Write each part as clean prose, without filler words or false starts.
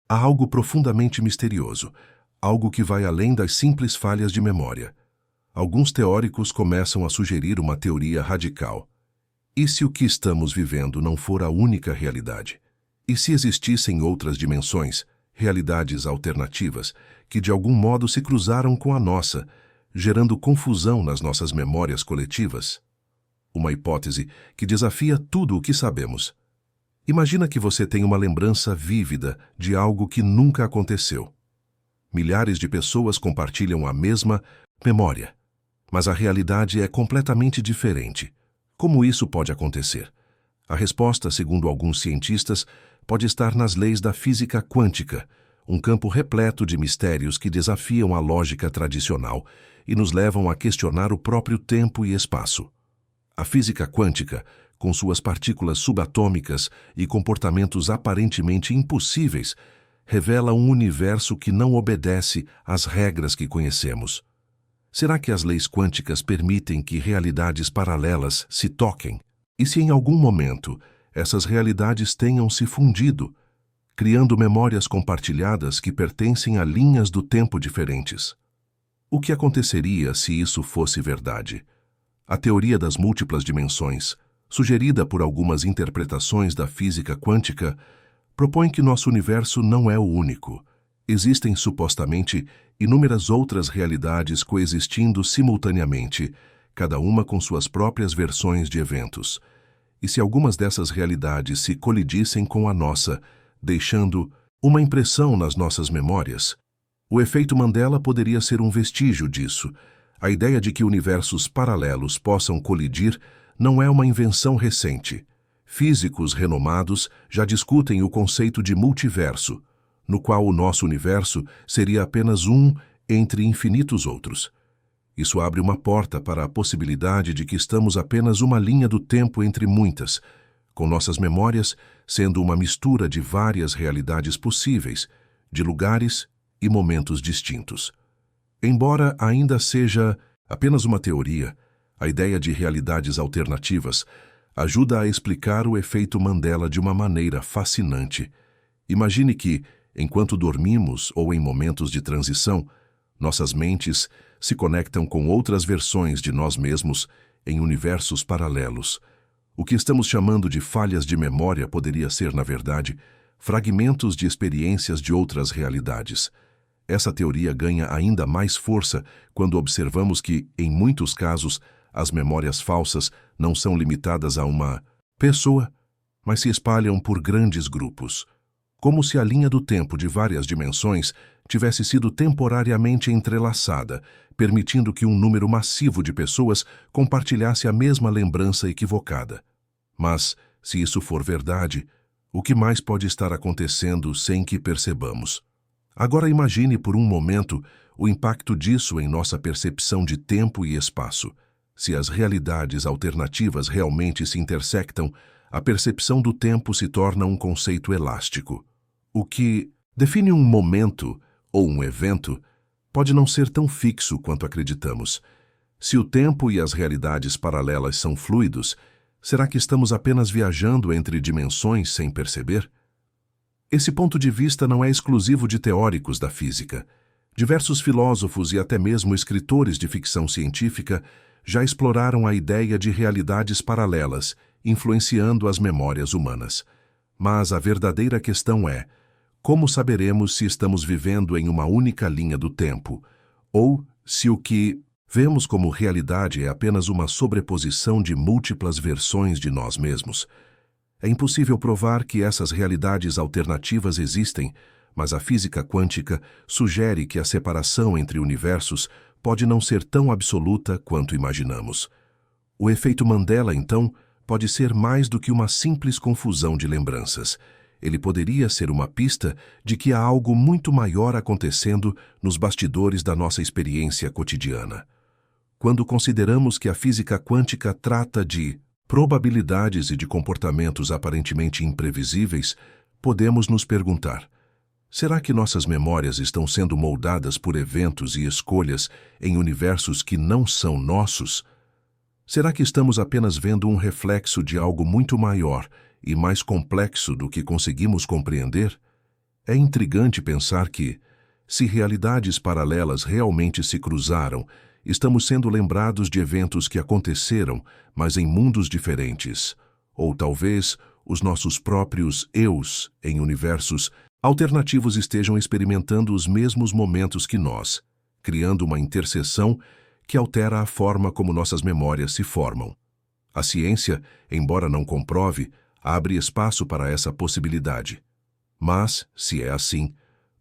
Há algo profundamente misterioso, algo que vai além das simples falhas de memória. Alguns teóricos começam a sugerir uma teoria radical. E se o que estamos vivendo não for a única realidade? E se existissem outras dimensões, realidades alternativas, que de algum modo se cruzaram com a nossa, gerando confusão nas nossas memórias coletivas? Uma hipótese que desafia tudo o que sabemos. Imagina que você tem uma lembrança vívida de algo que nunca aconteceu. Milhares de pessoas compartilham a mesma memória, mas a realidade é completamente diferente. Como isso pode acontecer? A resposta, segundo alguns cientistas, pode estar nas leis da física quântica, um campo repleto de mistérios que desafiam a lógica tradicional e nos levam a questionar o próprio tempo e espaço. A física quântica, com suas partículas subatômicas e comportamentos aparentemente impossíveis, revela um universo que não obedece às regras que conhecemos. Será que as leis quânticas permitem que realidades paralelas se toquem? E se em algum momento essas realidades tenham se fundido, criando memórias compartilhadas que pertencem a linhas do tempo diferentes? O que aconteceria se isso fosse verdade? A teoria das múltiplas dimensões, sugerida por algumas interpretações da física quântica, propõe que nosso universo não é o único. Existem supostamente inúmeras outras realidades coexistindo simultaneamente, cada uma com suas próprias versões de eventos. E se algumas dessas realidades se colidissem com a nossa, deixando uma impressão nas nossas memórias, o efeito Mandela poderia ser um vestígio disso. A ideia de que universos paralelos possam colidir não é uma invenção recente. Físicos renomados já discutem o conceito de multiverso, no qual o nosso universo seria apenas um entre infinitos outros. Isso abre uma porta para a possibilidade de que estamos apenas uma linha do tempo entre muitas, com nossas memórias sendo uma mistura de várias realidades possíveis, de lugares e momentos distintos. Embora ainda seja apenas uma teoria, a ideia de realidades alternativas ajuda a explicar o efeito Mandela de uma maneira fascinante. Imagine que, enquanto dormimos ou em momentos de transição, nossas mentes se conectam com outras versões de nós mesmos em universos paralelos. O que estamos chamando de falhas de memória poderia ser, na verdade, fragmentos de experiências de outras realidades. Essa teoria ganha ainda mais força quando observamos que, em muitos casos, as memórias falsas não são limitadas a uma pessoa, mas se espalham por grandes grupos. Como se a linha do tempo de várias dimensões tivesse sido temporariamente entrelaçada, permitindo que um número massivo de pessoas compartilhasse a mesma lembrança equivocada. Mas, se isso for verdade, o que mais pode estar acontecendo sem que percebamos? Agora imagine por um momento o impacto disso em nossa percepção de tempo e espaço. Se as realidades alternativas realmente se intersectam, a percepção do tempo se torna um conceito elástico. O que define um momento ou um evento pode não ser tão fixo quanto acreditamos. Se o tempo e as realidades paralelas são fluidos, será que estamos apenas viajando entre dimensões sem perceber? Esse ponto de vista não é exclusivo de teóricos da física. Diversos filósofos e até mesmo escritores de ficção científica já exploraram a ideia de realidades paralelas, influenciando as memórias humanas. Mas a verdadeira questão é: como saberemos se estamos vivendo em uma única linha do tempo, ou se o que vemos como realidade é apenas uma sobreposição de múltiplas versões de nós mesmos? É impossível provar que essas realidades alternativas existem, mas a física quântica sugere que a separação entre universos pode não ser tão absoluta quanto imaginamos. O efeito Mandela, então, pode ser mais do que uma simples confusão de lembranças. Ele poderia ser uma pista de que há algo muito maior acontecendo nos bastidores da nossa experiência cotidiana. Quando consideramos que a física quântica trata de probabilidades e de comportamentos aparentemente imprevisíveis, podemos nos perguntar: será que nossas memórias estão sendo moldadas por eventos e escolhas em universos que não são nossos? Será que estamos apenas vendo um reflexo de algo muito maior e mais complexo do que conseguimos compreender? É intrigante pensar que, se realidades paralelas realmente se cruzaram, estamos sendo lembrados de eventos que aconteceram, mas em mundos diferentes. Ou talvez os nossos próprios eus em universos alternativos estejam experimentando os mesmos momentos que nós, criando uma interseção que altera a forma como nossas memórias se formam. A ciência, embora não comprove, abre espaço para essa possibilidade. Mas, se é assim,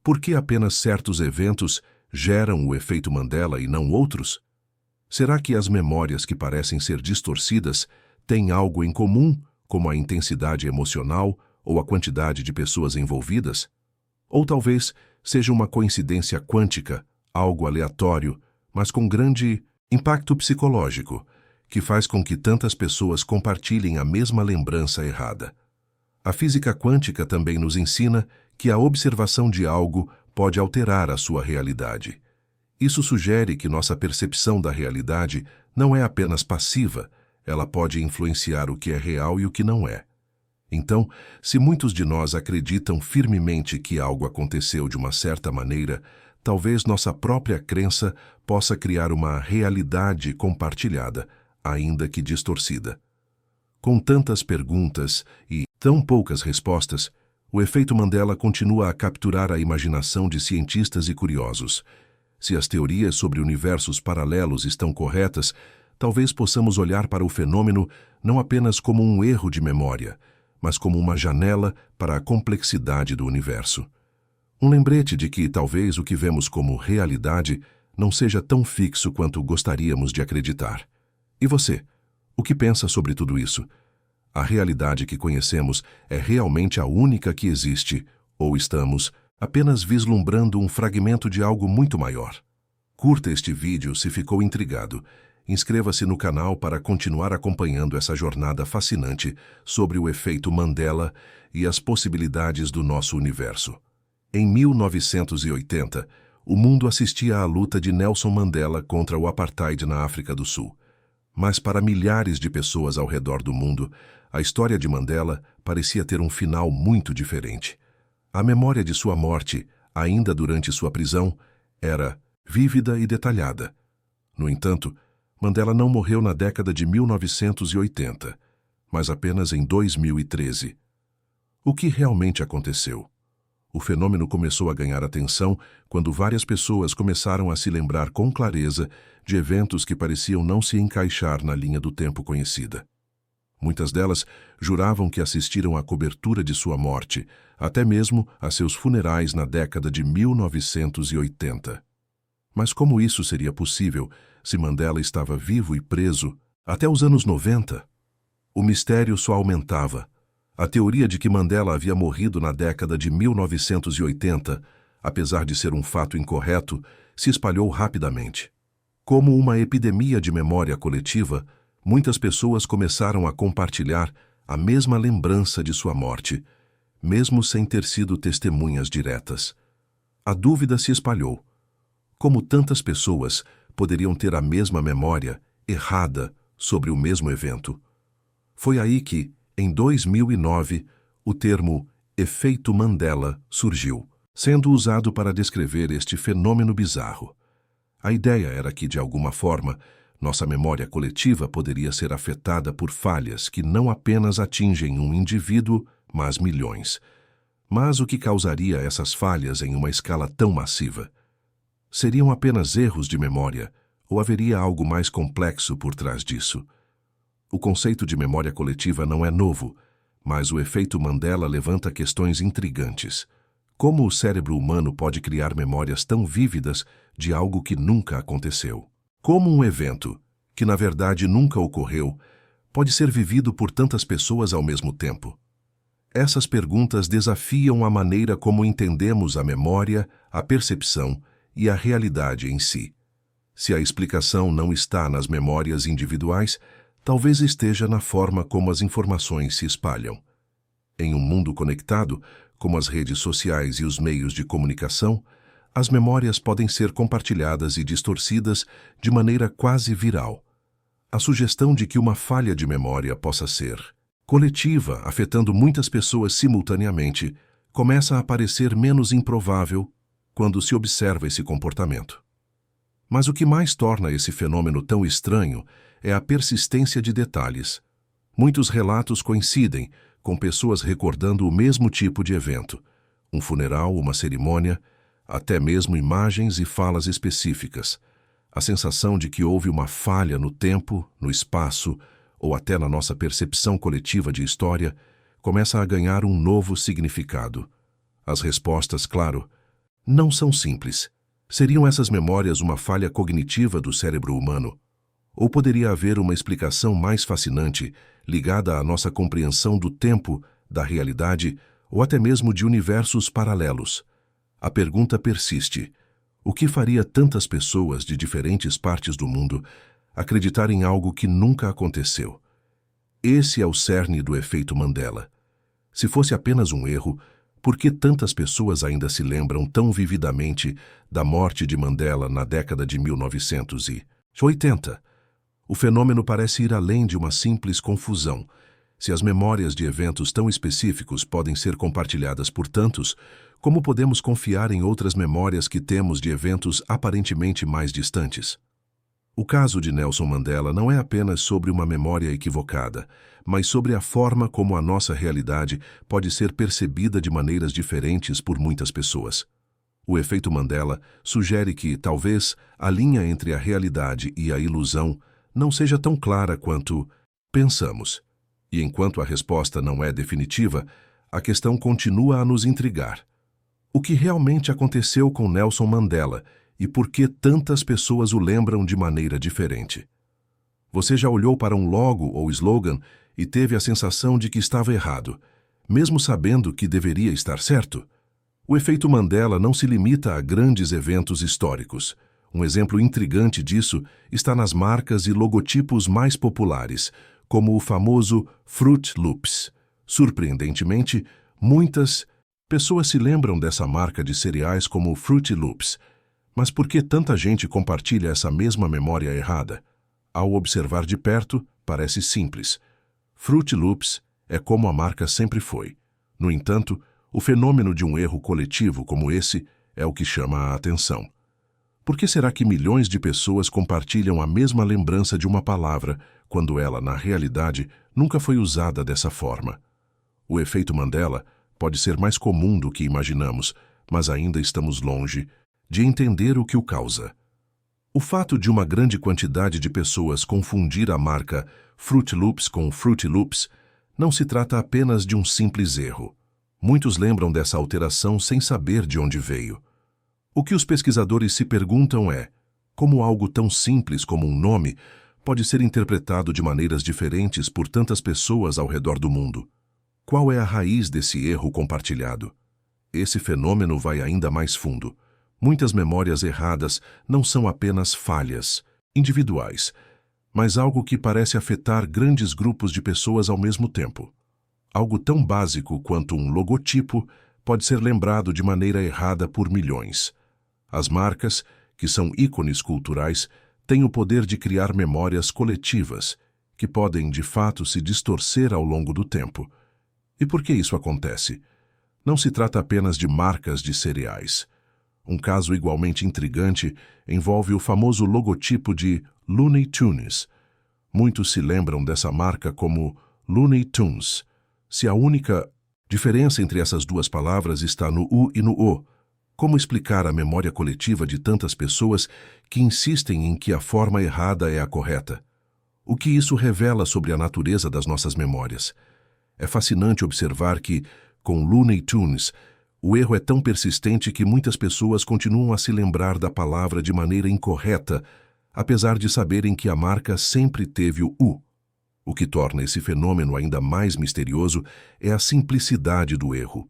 por que apenas certos eventos geram o efeito Mandela e não outros? Será que as memórias que parecem ser distorcidas têm algo em comum, como a intensidade emocional ou a quantidade de pessoas envolvidas? Ou talvez seja uma coincidência quântica, algo aleatório, mas com grande impacto psicológico, que faz com que tantas pessoas compartilhem a mesma lembrança errada. A física quântica também nos ensina que a observação de algo pode alterar a sua realidade. Isso sugere que nossa percepção da realidade não é apenas passiva, ela pode influenciar o que é real e o que não é. Então, se muitos de nós acreditam firmemente que algo aconteceu de uma certa maneira, talvez nossa própria crença possa criar uma realidade compartilhada, ainda que distorcida. Com tantas perguntas e tão poucas respostas, o efeito Mandela continua a capturar a imaginação de cientistas e curiosos. Se as teorias sobre universos paralelos estão corretas, talvez possamos olhar para o fenômeno não apenas como um erro de memória, mas como uma janela para a complexidade do universo. Um lembrete de que talvez o que vemos como realidade não seja tão fixo quanto gostaríamos de acreditar. E você? O que pensa sobre tudo isso? A realidade que conhecemos é realmente a única que existe, ou estamos apenas vislumbrando um fragmento de algo muito maior? Curta este vídeo se ficou intrigado. Inscreva-se no canal para continuar acompanhando essa jornada fascinante sobre o efeito Mandela e as possibilidades do nosso universo. Em 1980, o mundo assistia à luta de Nelson Mandela contra o apartheid na África do Sul. Mas para milhares de pessoas ao redor do mundo, a história de Mandela parecia ter um final muito diferente. A memória de sua morte, ainda durante sua prisão, era vívida e detalhada. No entanto, Mandela não morreu na década de 1980, mas apenas em 2013. O que realmente aconteceu? O fenômeno começou a ganhar atenção quando várias pessoas começaram a se lembrar com clareza de eventos que pareciam não se encaixar na linha do tempo conhecida. Muitas delas juravam que assistiram à cobertura de sua morte, até mesmo a seus funerais na década de 1980. Mas como isso seria possível se Mandela estava vivo e preso até os anos 90? O mistério só aumentava. A teoria de que Mandela havia morrido na década de 1980, apesar de ser um fato incorreto, se espalhou rapidamente. Como uma epidemia de memória coletiva, muitas pessoas começaram a compartilhar a mesma lembrança de sua morte, mesmo sem ter sido testemunhas diretas. A dúvida se espalhou. Como tantas pessoas poderiam ter a mesma memória errada sobre o mesmo evento? Foi aí que, em 2009, o termo efeito Mandela surgiu, sendo usado para descrever este fenômeno bizarro. A ideia era que, de alguma forma, nossa memória coletiva poderia ser afetada por falhas que não apenas atingem um indivíduo, mas milhões. Mas o que causaria essas falhas em uma escala tão massiva? Seriam apenas erros de memória, ou haveria algo mais complexo por trás disso? O conceito de memória coletiva não é novo, mas o efeito Mandela levanta questões intrigantes. Como o cérebro humano pode criar memórias tão vívidas de algo que nunca aconteceu? Como um evento, que na verdade nunca ocorreu, pode ser vivido por tantas pessoas ao mesmo tempo? Essas perguntas desafiam a maneira como entendemos a memória, a percepção e a realidade em si. Se a explicação não está nas memórias individuais, talvez esteja na forma como as informações se espalham. Em um mundo conectado, como as redes sociais e os meios de comunicação, as memórias podem ser compartilhadas e distorcidas de maneira quase viral. A sugestão de que uma falha de memória possa ser coletiva, afetando muitas pessoas simultaneamente, começa a parecer menos improvável quando se observa esse comportamento. Mas o que mais torna esse fenômeno tão estranho é a persistência de detalhes. Muitos relatos coincidem, com pessoas recordando o mesmo tipo de evento, um funeral, uma cerimônia, até mesmo imagens e falas específicas. A sensação de que houve uma falha no tempo, no espaço ou até na nossa percepção coletiva de história começa a ganhar um novo significado. As respostas, claro, não são simples. Seriam essas memórias uma falha cognitiva do cérebro humano? Ou poderia haver uma explicação mais fascinante, ligada à nossa compreensão do tempo, da realidade ou até mesmo de universos paralelos? A pergunta persiste. O que faria tantas pessoas de diferentes partes do mundo acreditar em algo que nunca aconteceu? Esse é o cerne do efeito Mandela. Se fosse apenas um erro, por que tantas pessoas ainda se lembram tão vividamente da morte de Mandela na década de 1980? O fenômeno parece ir além de uma simples confusão. Se as memórias de eventos tão específicos podem ser compartilhadas por tantos, como podemos confiar em outras memórias que temos de eventos aparentemente mais distantes? O caso de Nelson Mandela não é apenas sobre uma memória equivocada, mas sobre a forma como a nossa realidade pode ser percebida de maneiras diferentes por muitas pessoas. O efeito Mandela sugere que, talvez, a linha entre a realidade e a ilusão não seja tão clara quanto pensamos. E enquanto a resposta não é definitiva, a questão continua a nos intrigar. O que realmente aconteceu com Nelson Mandela e por que tantas pessoas o lembram de maneira diferente? Você já olhou para um logo ou slogan e teve a sensação de que estava errado, mesmo sabendo que deveria estar certo? O efeito Mandela não se limita a grandes eventos históricos. Um exemplo intrigante disso está nas marcas e logotipos mais populares, como o famoso Fruit Loops. Surpreendentemente, muitas pessoas se lembram dessa marca de cereais como Fruit Loops. Mas por que tanta gente compartilha essa mesma memória errada? Ao observar de perto, parece simples. Fruit Loops é como a marca sempre foi. No entanto, o fenômeno de um erro coletivo como esse é o que chama a atenção. Por que será que milhões de pessoas compartilham a mesma lembrança de uma palavra, quando ela, na realidade, nunca foi usada dessa forma? O efeito Mandela pode ser mais comum do que imaginamos, mas ainda estamos longe de entender o que o causa. O fato de uma grande quantidade de pessoas confundir a marca Fruit Loops com Fruity Loops não se trata apenas de um simples erro. Muitos lembram dessa alteração sem saber de onde veio. O que os pesquisadores se perguntam é como algo tão simples como um nome pode ser interpretado de maneiras diferentes por tantas pessoas ao redor do mundo. Qual é a raiz desse erro compartilhado? Esse fenômeno vai ainda mais fundo. Muitas memórias erradas não são apenas falhas individuais, mas algo que parece afetar grandes grupos de pessoas ao mesmo tempo. Algo tão básico quanto um logotipo pode ser lembrado de maneira errada por milhões. As marcas, que são ícones culturais, têm o poder de criar memórias coletivas, que podem, de fato, se distorcer ao longo do tempo. E por que isso acontece? Não se trata apenas de marcas de cereais. Um caso igualmente intrigante envolve o famoso logotipo de Looney Tunes. Muitos se lembram dessa marca como Looney Tunes. Se a única diferença entre essas duas palavras está no U e no O, como explicar a memória coletiva de tantas pessoas que insistem em que a forma errada é a correta? O que isso revela sobre a natureza das nossas memórias? É fascinante observar que, com Looney Tunes, o erro é tão persistente que muitas pessoas continuam a se lembrar da palavra de maneira incorreta, apesar de saberem que a marca sempre teve o U. O que torna esse fenômeno ainda mais misterioso é a simplicidade do erro.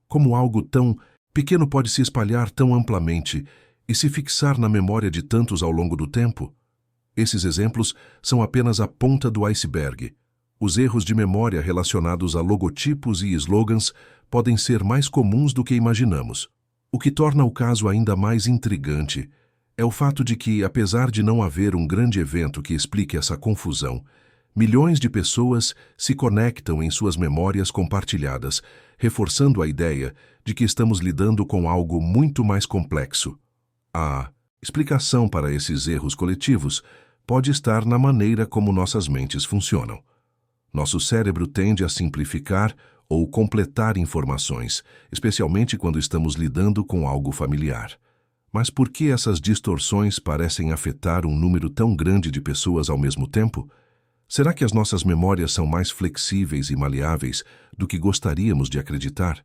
Como algo tão pequeno pode se espalhar tão amplamente e se fixar na memória de tantos ao longo do tempo? Esses exemplos são apenas a ponta do iceberg. Os erros de memória relacionados a logotipos e slogans podem ser mais comuns do que imaginamos. O que torna o caso ainda mais intrigante é o fato de que, apesar de não haver um grande evento que explique essa confusão, Milhões de pessoas se conectam em suas memórias compartilhadas, reforçando a ideia de que estamos lidando com algo muito mais complexo. A explicação para esses erros coletivos pode estar na maneira como nossas mentes funcionam. Nosso cérebro tende a simplificar ou completar informações, especialmente quando estamos lidando com algo familiar. Mas por que essas distorções parecem afetar um número tão grande de pessoas ao mesmo tempo? Será que as nossas memórias são mais flexíveis e maleáveis do que gostaríamos de acreditar?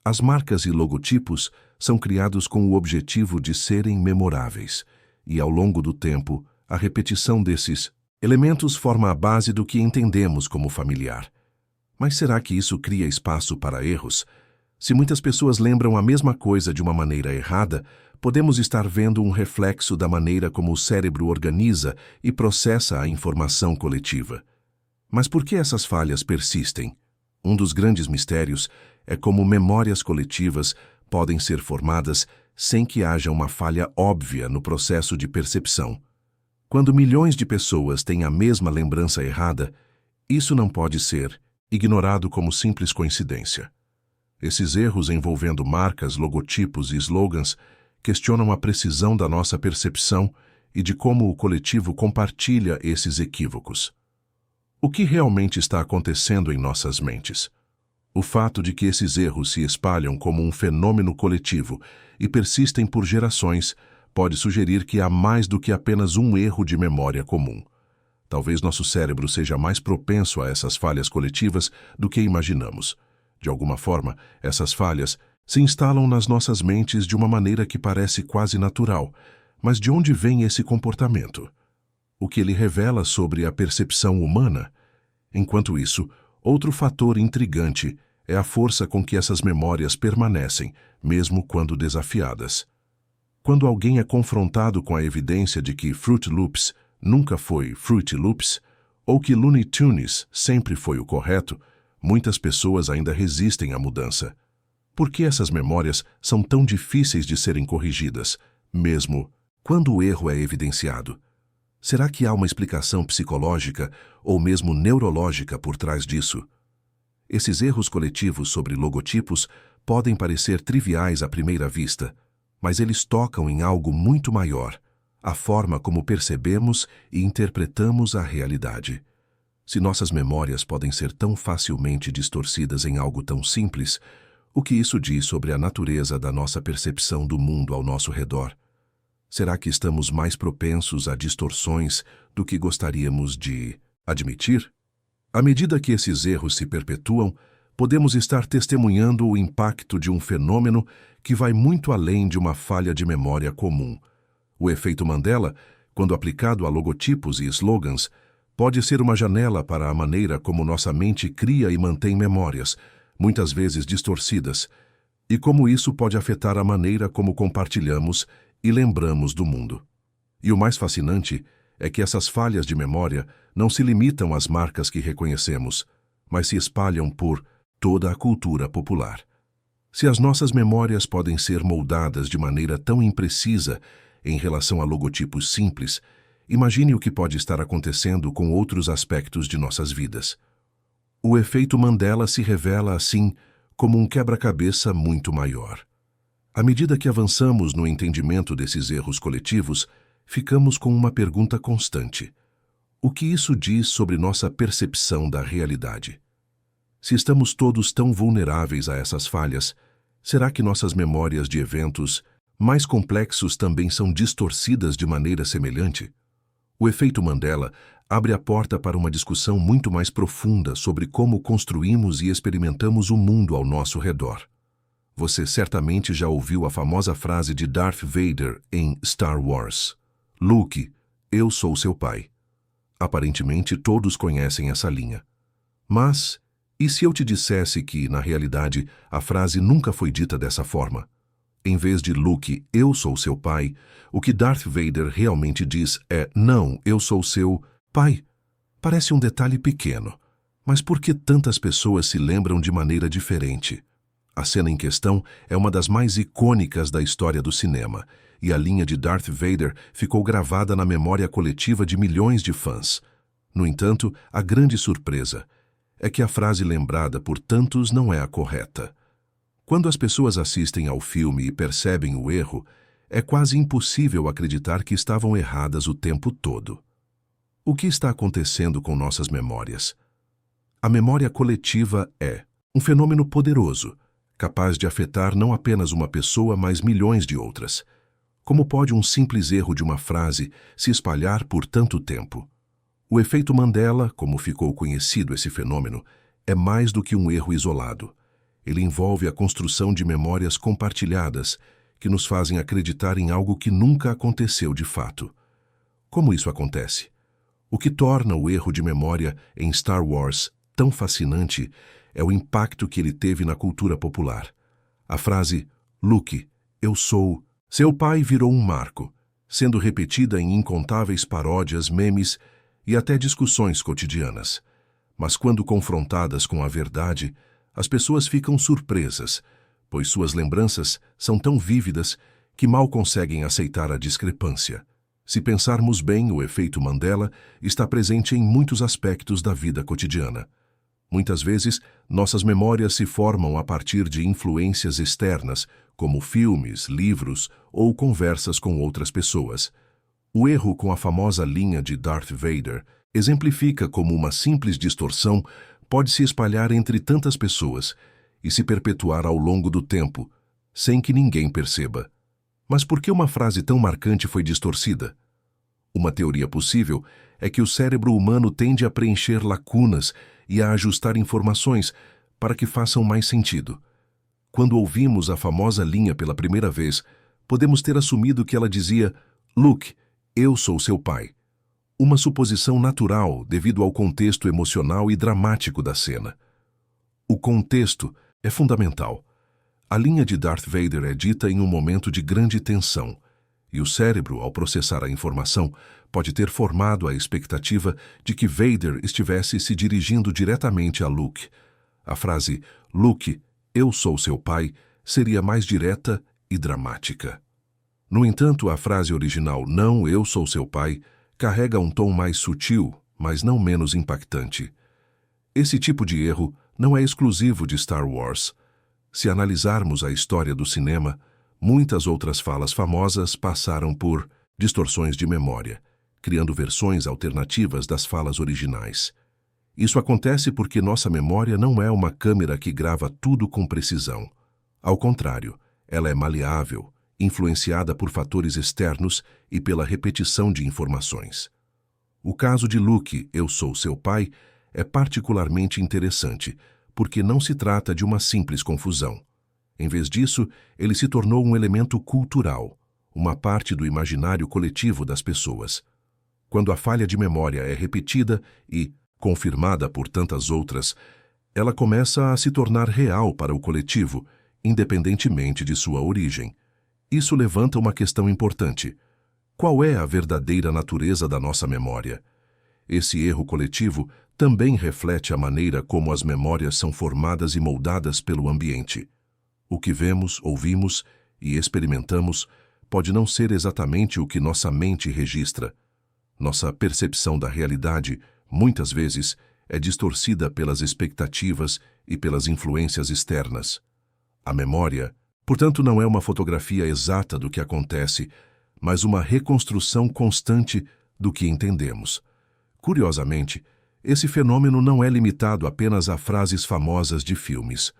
As marcas e logotipos são criados com o objetivo de serem memoráveis, e ao longo do tempo, a repetição desses elementos forma a base do que entendemos como familiar. Mas será que isso cria espaço para erros? Se muitas pessoas lembram a mesma coisa de uma maneira errada, podemos estar vendo um reflexo da maneira como o cérebro organiza e processa a informação coletiva. Mas por que essas falhas persistem? Um dos grandes mistérios é como memórias coletivas podem ser formadas sem que haja uma falha óbvia no processo de percepção. Quando milhões de pessoas têm a mesma lembrança errada, isso não pode ser ignorado como simples coincidência. Esses erros envolvendo marcas, logotipos e slogans questionam a precisão da nossa percepção e de como o coletivo compartilha esses equívocos. O que realmente está acontecendo em nossas mentes? O fato de que esses erros se espalham como um fenômeno coletivo e persistem por gerações pode sugerir que há mais do que apenas um erro de memória comum. Talvez nosso cérebro seja mais propenso a essas falhas coletivas do que imaginamos. De alguma forma, essas falhas se instalam nas nossas mentes de uma maneira que parece quase natural. Mas de onde vem esse comportamento? O que ele revela sobre a percepção humana? Enquanto isso, outro fator intrigante é a força com que essas memórias permanecem, mesmo quando desafiadas. Quando alguém é confrontado com a evidência de que Fruit Loops nunca foi Fruity Loops, ou que Looney Tunes sempre foi o correto, muitas pessoas ainda resistem à mudança. Por que essas memórias são tão difíceis de serem corrigidas, mesmo quando o erro é evidenciado? Será que há uma explicação psicológica ou mesmo neurológica por trás disso? Esses erros coletivos sobre logotipos podem parecer triviais à primeira vista, mas eles tocam em algo muito maior, a forma como percebemos e interpretamos a realidade. Se nossas memórias podem ser tão facilmente distorcidas em algo tão simples, o que isso diz sobre a natureza da nossa percepção do mundo ao nosso redor? Será que estamos mais propensos a distorções do que gostaríamos de admitir? À medida que esses erros se perpetuam, podemos estar testemunhando o impacto de um fenômeno que vai muito além de uma falha de memória comum. O efeito Mandela, quando aplicado a logotipos e slogans, pode ser uma janela para a maneira como nossa mente cria e mantém memórias, muitas vezes distorcidas, e como isso pode afetar a maneira como compartilhamos e lembramos do mundo. E o mais fascinante é que essas falhas de memória não se limitam às marcas que reconhecemos, mas se espalham por toda a cultura popular. Se as nossas memórias podem ser moldadas de maneira tão imprecisa em relação a logotipos simples, imagine o que pode estar acontecendo com outros aspectos de nossas vidas. O efeito Mandela se revela, assim, como um quebra-cabeça muito maior. À medida que avançamos no entendimento desses erros coletivos, ficamos com uma pergunta constante. O que isso diz sobre nossa percepção da realidade? Se estamos todos tão vulneráveis a essas falhas, será que nossas memórias de eventos mais complexos também são distorcidas de maneira semelhante? O efeito Mandela abre a porta para uma discussão muito mais profunda sobre como construímos e experimentamos o mundo ao nosso redor. Você certamente já ouviu a famosa frase de Darth Vader em Star Wars: "Luke, eu sou seu pai." Aparentemente todos conhecem essa linha. Mas, e se eu te dissesse que, na realidade, a frase nunca foi dita dessa forma? Em vez de "Luke, eu sou seu pai", o que Darth Vader realmente diz é "Não, eu sou seu pai." Parece um detalhe pequeno, mas por que tantas pessoas se lembram de maneira diferente? A cena em questão é uma das mais icônicas da história do cinema, e a linha de Darth Vader ficou gravada na memória coletiva de milhões de fãs. No entanto, a grande surpresa é que a frase lembrada por tantos não é a correta. Quando as pessoas assistem ao filme e percebem o erro, é quase impossível acreditar que estavam erradas o tempo todo. O que está acontecendo com nossas memórias? A memória coletiva é um fenômeno poderoso, capaz de afetar não apenas uma pessoa, mas milhões de outras. Como pode um simples erro de uma frase se espalhar por tanto tempo? O efeito Mandela, como ficou conhecido esse fenômeno, é mais do que um erro isolado. Ele envolve a construção de memórias compartilhadas que nos fazem acreditar em algo que nunca aconteceu de fato. Como isso acontece? O que torna o erro de memória em Star Wars tão fascinante é o impacto que ele teve na cultura popular. A frase "Luke, eu sou", seu pai virou um marco, sendo repetida em incontáveis paródias, memes e até discussões cotidianas. Mas quando confrontadas com a verdade, as pessoas ficam surpresas, pois suas lembranças são tão vívidas que mal conseguem aceitar a discrepância. Se pensarmos bem, o efeito Mandela está presente em muitos aspectos da vida cotidiana. Muitas vezes, nossas memórias se formam a partir de influências externas, como filmes, livros ou conversas com outras pessoas. O erro com a famosa linha de Darth Vader exemplifica como uma simples distorção pode se espalhar entre tantas pessoas e se perpetuar ao longo do tempo, sem que ninguém perceba. Mas por que uma frase tão marcante foi distorcida? Uma teoria possível é que o cérebro humano tende a preencher lacunas e a ajustar informações para que façam mais sentido. Quando ouvimos a famosa linha pela primeira vez, podemos ter assumido que ela dizia "Luke, eu sou seu pai". Uma suposição natural devido ao contexto emocional e dramático da cena. O contexto é fundamental. A linha de Darth Vader é dita em um momento de grande tensão, e o cérebro, ao processar a informação, pode ter formado a expectativa de que Vader estivesse se dirigindo diretamente a Luke. A frase "Luke, eu sou seu pai" seria mais direta e dramática. No entanto, a frase original "Não, eu sou seu pai" carrega um tom mais sutil, mas não menos impactante. Esse tipo de erro não é exclusivo de Star Wars. Se analisarmos a história do cinema, muitas outras falas famosas passaram por distorções de memória, criando versões alternativas das falas originais. Isso acontece porque nossa memória não é uma câmera que grava tudo com precisão. Ao contrário, ela é maleável, influenciada por fatores externos e pela repetição de informações. O caso de Luke, eu sou seu pai, é particularmente interessante, porque não se trata de uma simples confusão. Em vez disso, ele se tornou um elemento cultural, uma parte do imaginário coletivo das pessoas. Quando a falha de memória é repetida e confirmada por tantas outras, ela começa a se tornar real para o coletivo, independentemente de sua origem. Isso levanta uma questão importante. Qual é a verdadeira natureza da nossa memória? Esse erro coletivo também reflete a maneira como as memórias são formadas e moldadas pelo ambiente. O que vemos, ouvimos e experimentamos pode não ser exatamente o que nossa mente registra. Nossa percepção da realidade, muitas vezes, é distorcida pelas expectativas e pelas influências externas. A memória, portanto, não é uma fotografia exata do que acontece, mas uma reconstrução constante do que entendemos. Curiosamente, esse fenômeno não é limitado apenas a frases famosas de filmes.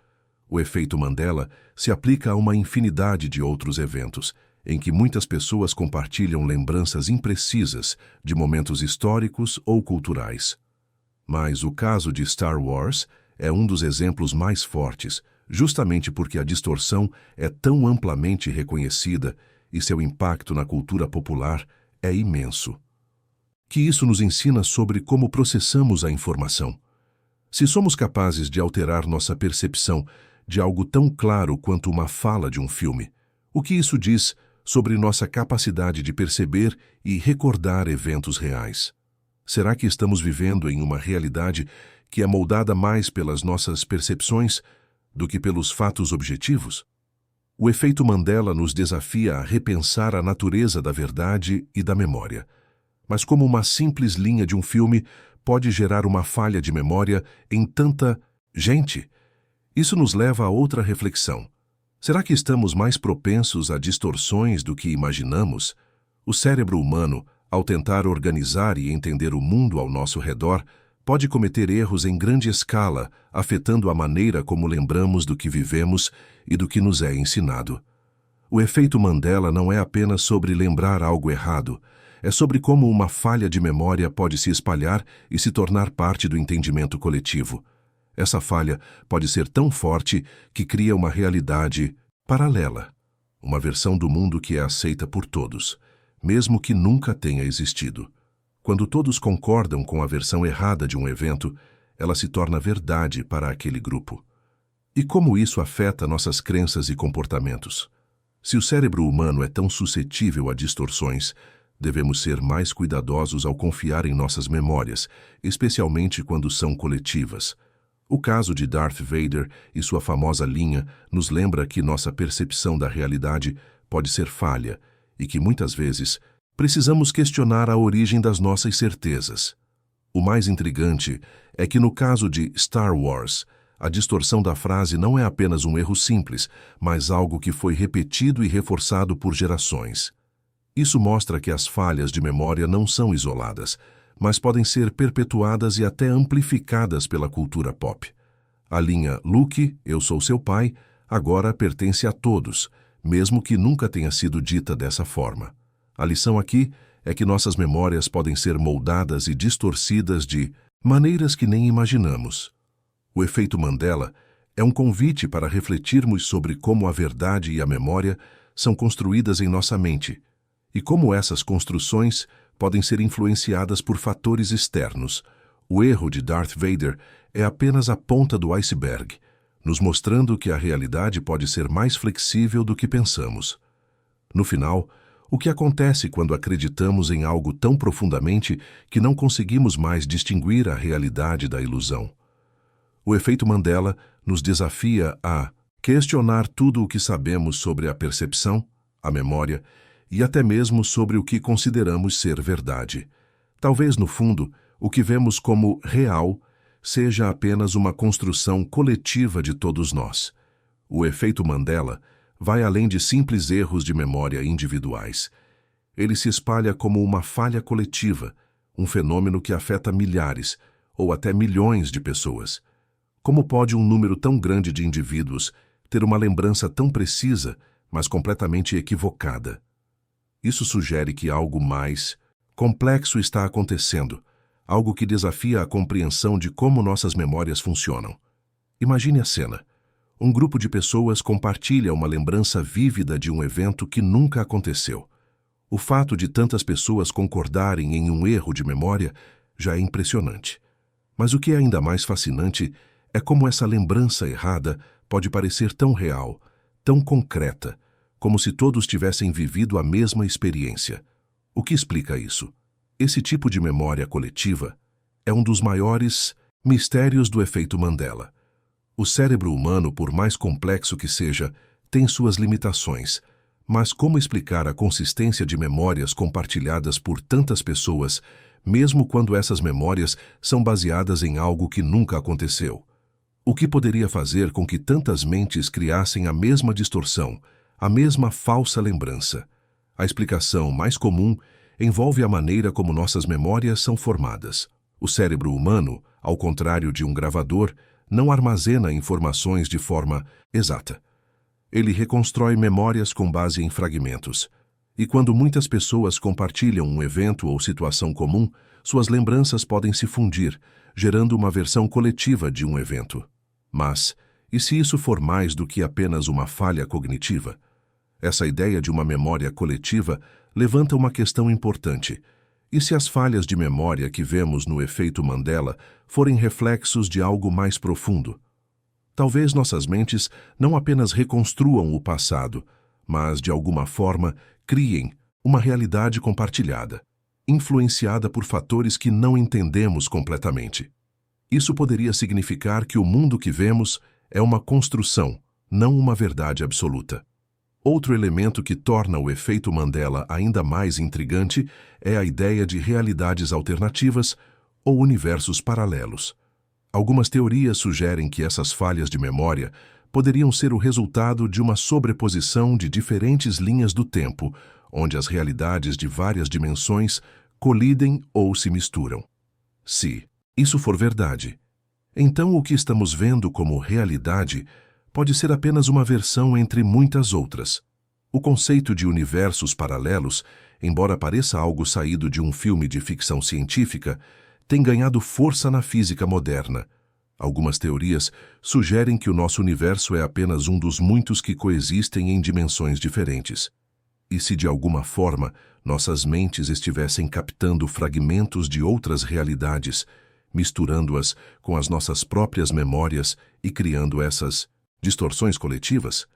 O efeito Mandela se aplica a uma infinidade de outros eventos, em que muitas pessoas compartilham lembranças imprecisas de momentos históricos ou culturais. Mas o caso de Star Wars é um dos exemplos mais fortes, justamente porque a distorção é tão amplamente reconhecida e seu impacto na cultura popular é imenso. Que isso nos ensina sobre como processamos a informação. Se somos capazes de alterar nossa percepção de algo tão claro quanto uma fala de um filme, o que isso diz sobre nossa capacidade de perceber e recordar eventos reais? Será que estamos vivendo em uma realidade que é moldada mais pelas nossas percepções do que pelos fatos objetivos? O efeito Mandela nos desafia a repensar a natureza da verdade e da memória. Mas como uma simples linha de um filme pode gerar uma falha de memória em tanta gente? Isso nos leva a outra reflexão. Será que estamos mais propensos a distorções do que imaginamos? O cérebro humano, ao tentar organizar e entender o mundo ao nosso redor, pode cometer erros em grande escala, afetando a maneira como lembramos do que vivemos e do que nos é ensinado. O efeito Mandela não é apenas sobre lembrar algo errado, é sobre como uma falha de memória pode se espalhar e se tornar parte do entendimento coletivo. Essa falha pode ser tão forte que cria uma realidade paralela, uma versão do mundo que é aceita por todos, mesmo que nunca tenha existido. Quando todos concordam com a versão errada de um evento, ela se torna verdade para aquele grupo. E como isso afeta nossas crenças e comportamentos? Se o cérebro humano é tão suscetível a distorções, devemos ser mais cuidadosos ao confiar em nossas memórias, especialmente quando são coletivas. O caso de Darth Vader e sua famosa linha nos lembra que nossa percepção da realidade pode ser falha e que, muitas vezes, precisamos questionar a origem das nossas certezas. O mais intrigante é que, no caso de Star Wars, a distorção da frase não é apenas um erro simples, mas algo que foi repetido e reforçado por gerações. Isso mostra que as falhas de memória não são isoladas, mas podem ser perpetuadas e até amplificadas pela cultura pop. A linha "Luke, eu sou seu pai" agora pertence a todos, mesmo que nunca tenha sido dita dessa forma. A lição aqui é que nossas memórias podem ser moldadas e distorcidas de maneiras que nem imaginamos. O efeito Mandela é um convite para refletirmos sobre como a verdade e a memória são construídas em nossa mente e como essas construções podem ser influenciadas por fatores externos. O erro de Darth Vader é apenas a ponta do iceberg, nos mostrando que a realidade pode ser mais flexível do que pensamos. No final, o que acontece quando acreditamos em algo tão profundamente que não conseguimos mais distinguir a realidade da ilusão? O efeito Mandela nos desafia a questionar tudo o que sabemos sobre a percepção, a memória e até mesmo sobre o que consideramos ser verdade. Talvez, no fundo, o que vemos como real seja apenas uma construção coletiva de todos nós. O efeito Mandela vai além de simples erros de memória individuais. Ele se espalha como uma falha coletiva, um fenômeno que afeta milhares ou até milhões de pessoas. Como pode um número tão grande de indivíduos ter uma lembrança tão precisa, mas completamente equivocada? Isso sugere que algo mais complexo está acontecendo, algo que desafia a compreensão de como nossas memórias funcionam. Imagine a cena. Um grupo de pessoas compartilha uma lembrança vívida de um evento que nunca aconteceu. O fato de tantas pessoas concordarem em um erro de memória já é impressionante. Mas o que é ainda mais fascinante é como essa lembrança errada pode parecer tão real, tão concreta, como se todos tivessem vivido a mesma experiência. O que explica isso? Esse tipo de memória coletiva é um dos maiores mistérios do efeito Mandela. O cérebro humano, por mais complexo que seja, tem suas limitações, mas como explicar a consistência de memórias compartilhadas por tantas pessoas, mesmo quando essas memórias são baseadas em algo que nunca aconteceu? O que poderia fazer com que tantas mentes criassem a mesma distorção, a mesma falsa lembrança? A explicação mais comum envolve a maneira como nossas memórias são formadas. O cérebro humano, ao contrário de um gravador, não armazena informações de forma exata. Ele reconstrói memórias com base em fragmentos. E quando muitas pessoas compartilham um evento ou situação comum, suas lembranças podem se fundir, gerando uma versão coletiva de um evento. Mas, e se isso for mais do que apenas uma falha cognitiva? Essa ideia de uma memória coletiva levanta uma questão importante. E se as falhas de memória que vemos no efeito Mandela forem reflexos de algo mais profundo? Talvez nossas mentes não apenas reconstruam o passado, mas, de alguma forma, criem uma realidade compartilhada, influenciada por fatores que não entendemos completamente. Isso poderia significar que o mundo que vemos é uma construção, não uma verdade absoluta. Outro elemento que torna o efeito Mandela ainda mais intrigante é a ideia de realidades alternativas ou universos paralelos. Algumas teorias sugerem que essas falhas de memória poderiam ser o resultado de uma sobreposição de diferentes linhas do tempo, onde as realidades de várias dimensões colidem ou se misturam. Se isso for verdade, então o que estamos vendo como realidade pode ser apenas uma versão entre muitas outras. O conceito de universos paralelos, embora pareça algo saído de um filme de ficção científica, tem ganhado força na física moderna. Algumas teorias sugerem que o nosso universo é apenas um dos muitos que coexistem em dimensões diferentes. E se de alguma forma nossas mentes estivessem captando fragmentos de outras realidades, misturando-as com as nossas próprias memórias e criando essas distorções coletivas?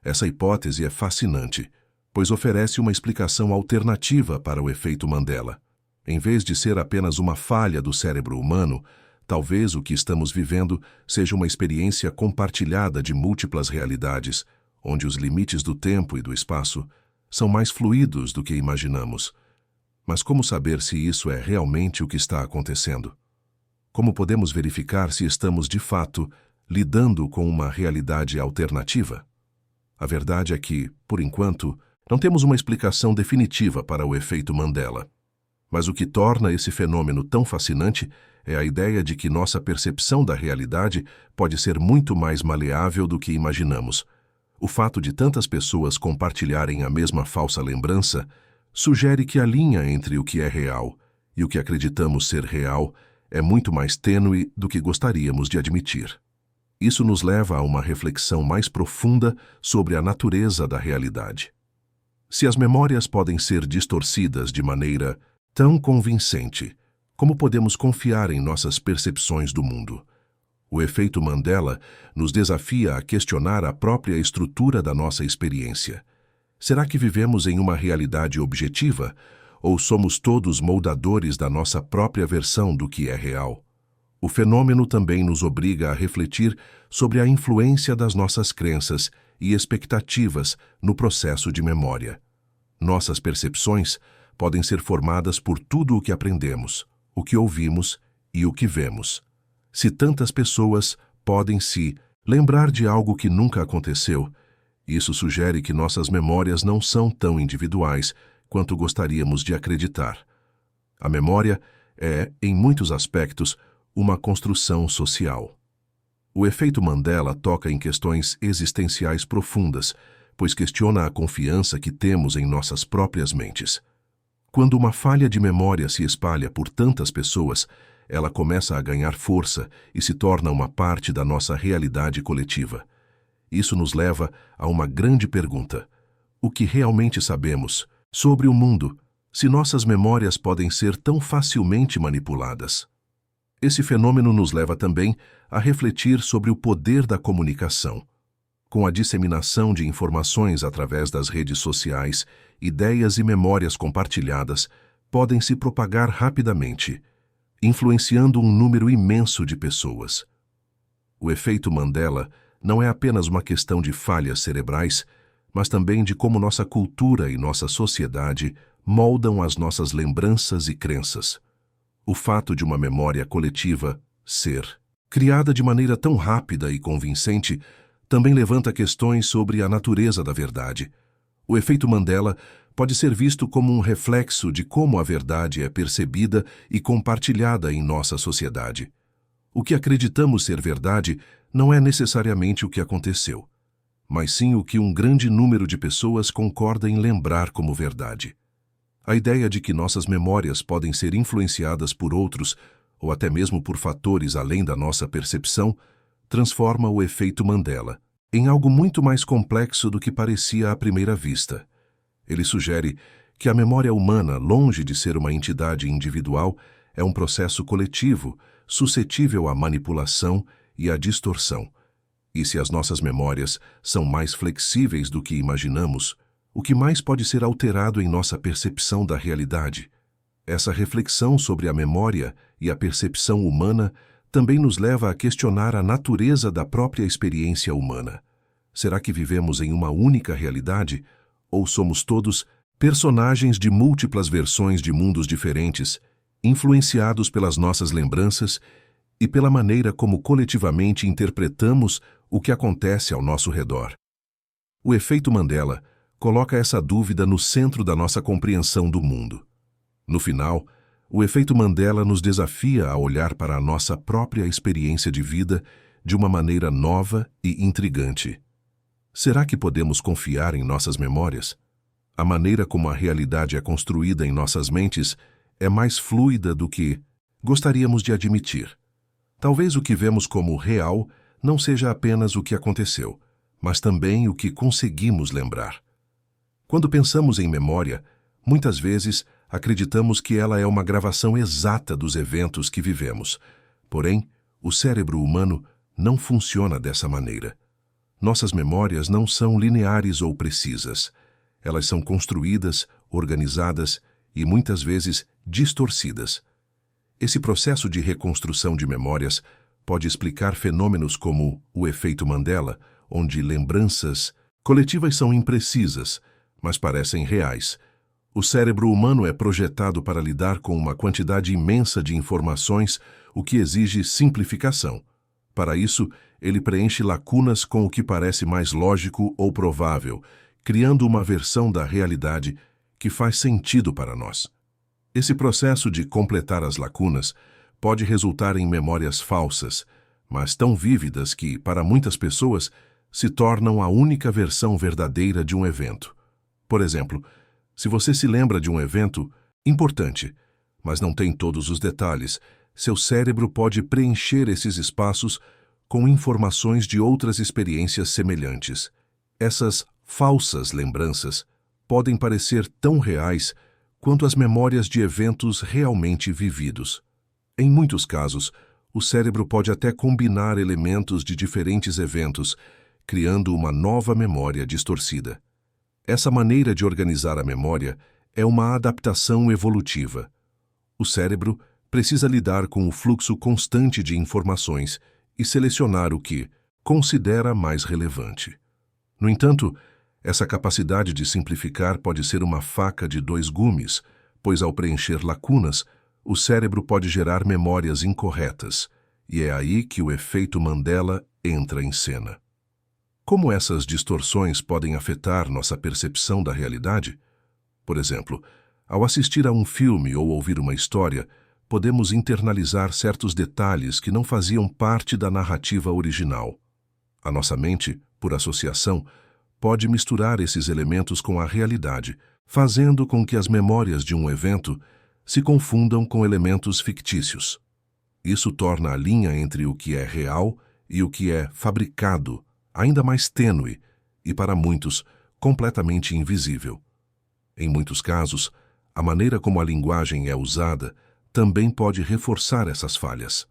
Essa hipótese é fascinante, pois oferece uma explicação alternativa para o efeito Mandela. Em vez de ser apenas uma falha do cérebro humano, talvez o que estamos vivendo seja uma experiência compartilhada de múltiplas realidades, onde os limites do tempo e do espaço são mais fluidos do que imaginamos. Mas como saber se isso é realmente o que está acontecendo? Como podemos verificar se estamos, de fato, lidando com uma realidade alternativa? A verdade é que, por enquanto, não temos uma explicação definitiva para o efeito Mandela. Mas o que torna esse fenômeno tão fascinante é a ideia de que nossa percepção da realidade pode ser muito mais maleável do que imaginamos. O fato de tantas pessoas compartilharem a mesma falsa lembrança sugere que a linha entre o que é real e o que acreditamos ser real é muito mais tênue do que gostaríamos de admitir. Isso nos leva a uma reflexão mais profunda sobre a natureza da realidade. Se as memórias podem ser distorcidas de maneira tão convincente, como podemos confiar em nossas percepções do mundo? O efeito Mandela nos desafia a questionar a própria estrutura da nossa experiência. Será que vivemos em uma realidade objetiva, ou somos todos moldadores da nossa própria versão do que é real? O fenômeno também nos obriga a refletir sobre a influência das nossas crenças e expectativas no processo de memória. Nossas percepções podem ser formadas por tudo o que aprendemos, o que ouvimos e o que vemos. Se tantas pessoas podem se lembrar de algo que nunca aconteceu, isso sugere que nossas memórias não são tão individuais quanto gostaríamos de acreditar. A memória é, em muitos aspectos, uma construção social. O efeito Mandela toca em questões existenciais profundas, pois questiona a confiança que temos em nossas próprias mentes. Quando uma falha de memória se espalha por tantas pessoas, ela começa a ganhar força e se torna uma parte da nossa realidade coletiva. Isso nos leva a uma grande pergunta: o que realmente sabemos sobre o mundo, se nossas memórias podem ser tão facilmente manipuladas? Esse fenômeno nos leva também a refletir sobre o poder da comunicação. Com a disseminação de informações através das redes sociais, ideias e memórias compartilhadas podem se propagar rapidamente, influenciando um número imenso de pessoas. O efeito Mandela não é apenas uma questão de falhas cerebrais, mas também de como nossa cultura e nossa sociedade moldam as nossas lembranças e crenças. O fato de uma memória coletiva ser criada de maneira tão rápida e convincente também levanta questões sobre a natureza da verdade. O efeito Mandela pode ser visto como um reflexo de como a verdade é percebida e compartilhada em nossa sociedade. O que acreditamos ser verdade não é necessariamente o que aconteceu, mas sim o que um grande número de pessoas concorda em lembrar como verdade. A ideia de que nossas memórias podem ser influenciadas por outros, ou até mesmo por fatores além da nossa percepção, transforma o efeito Mandela em algo muito mais complexo do que parecia à primeira vista. Ele sugere que a memória humana, longe de ser uma entidade individual, é um processo coletivo, suscetível à manipulação e à distorção. E se as nossas memórias são mais flexíveis do que imaginamos, o que mais pode ser alterado em nossa percepção da realidade? Essa reflexão sobre a memória e a percepção humana também nos leva a questionar a natureza da própria experiência humana. Será que vivemos em uma única realidade, ou somos todos personagens de múltiplas versões de mundos diferentes, influenciados pelas nossas lembranças e pela maneira como coletivamente interpretamos o que acontece ao nosso redor. O efeito Mandela coloca essa dúvida no centro da nossa compreensão do mundo. No final, o efeito Mandela nos desafia a olhar para a nossa própria experiência de vida de uma maneira nova e intrigante. Será que podemos confiar em nossas memórias? A maneira como a realidade é construída em nossas mentes é mais fluida do que gostaríamos de admitir. Talvez o que vemos como real não seja apenas o que aconteceu, mas também o que conseguimos lembrar. Quando pensamos em memória, muitas vezes acreditamos que ela é uma gravação exata dos eventos que vivemos. Porém, o cérebro humano não funciona dessa maneira. Nossas memórias não são lineares ou precisas. Elas são construídas, organizadas e muitas vezes distorcidas. Esse processo de reconstrução de memórias pode explicar fenômenos como o efeito Mandela, onde lembranças coletivas são imprecisas, mas parecem reais. O cérebro humano é projetado para lidar com uma quantidade imensa de informações, o que exige simplificação. Para isso, ele preenche lacunas com o que parece mais lógico ou provável, criando uma versão da realidade que faz sentido para nós. Esse processo de completar as lacunas pode resultar em memórias falsas, mas tão vívidas que, para muitas pessoas, se tornam a única versão verdadeira de um evento. Por exemplo, se você se lembra de um evento importante, mas não tem todos os detalhes, seu cérebro pode preencher esses espaços com informações de outras experiências semelhantes. Essas falsas lembranças podem parecer tão reais quanto as memórias de eventos realmente vividos. Em muitos casos, o cérebro pode até combinar elementos de diferentes eventos, criando uma nova memória distorcida. Essa maneira de organizar a memória é uma adaptação evolutiva. O cérebro precisa lidar com o fluxo constante de informações e selecionar o que considera mais relevante. No entanto, essa capacidade de simplificar pode ser uma faca de dois gumes, pois ao preencher lacunas, o cérebro pode gerar memórias incorretas, e é aí que o efeito Mandela entra em cena. Como essas distorções podem afetar nossa percepção da realidade? Por exemplo, ao assistir a um filme ou ouvir uma história, podemos internalizar certos detalhes que não faziam parte da narrativa original. A nossa mente, por associação, pode misturar esses elementos com a realidade, fazendo com que as memórias de um evento se confundam com elementos fictícios. Isso torna a linha entre o que é real e o que é fabricado ainda mais tênue e, para muitos, completamente invisível. Em muitos casos, a maneira como a linguagem é usada também pode reforçar essas falhas.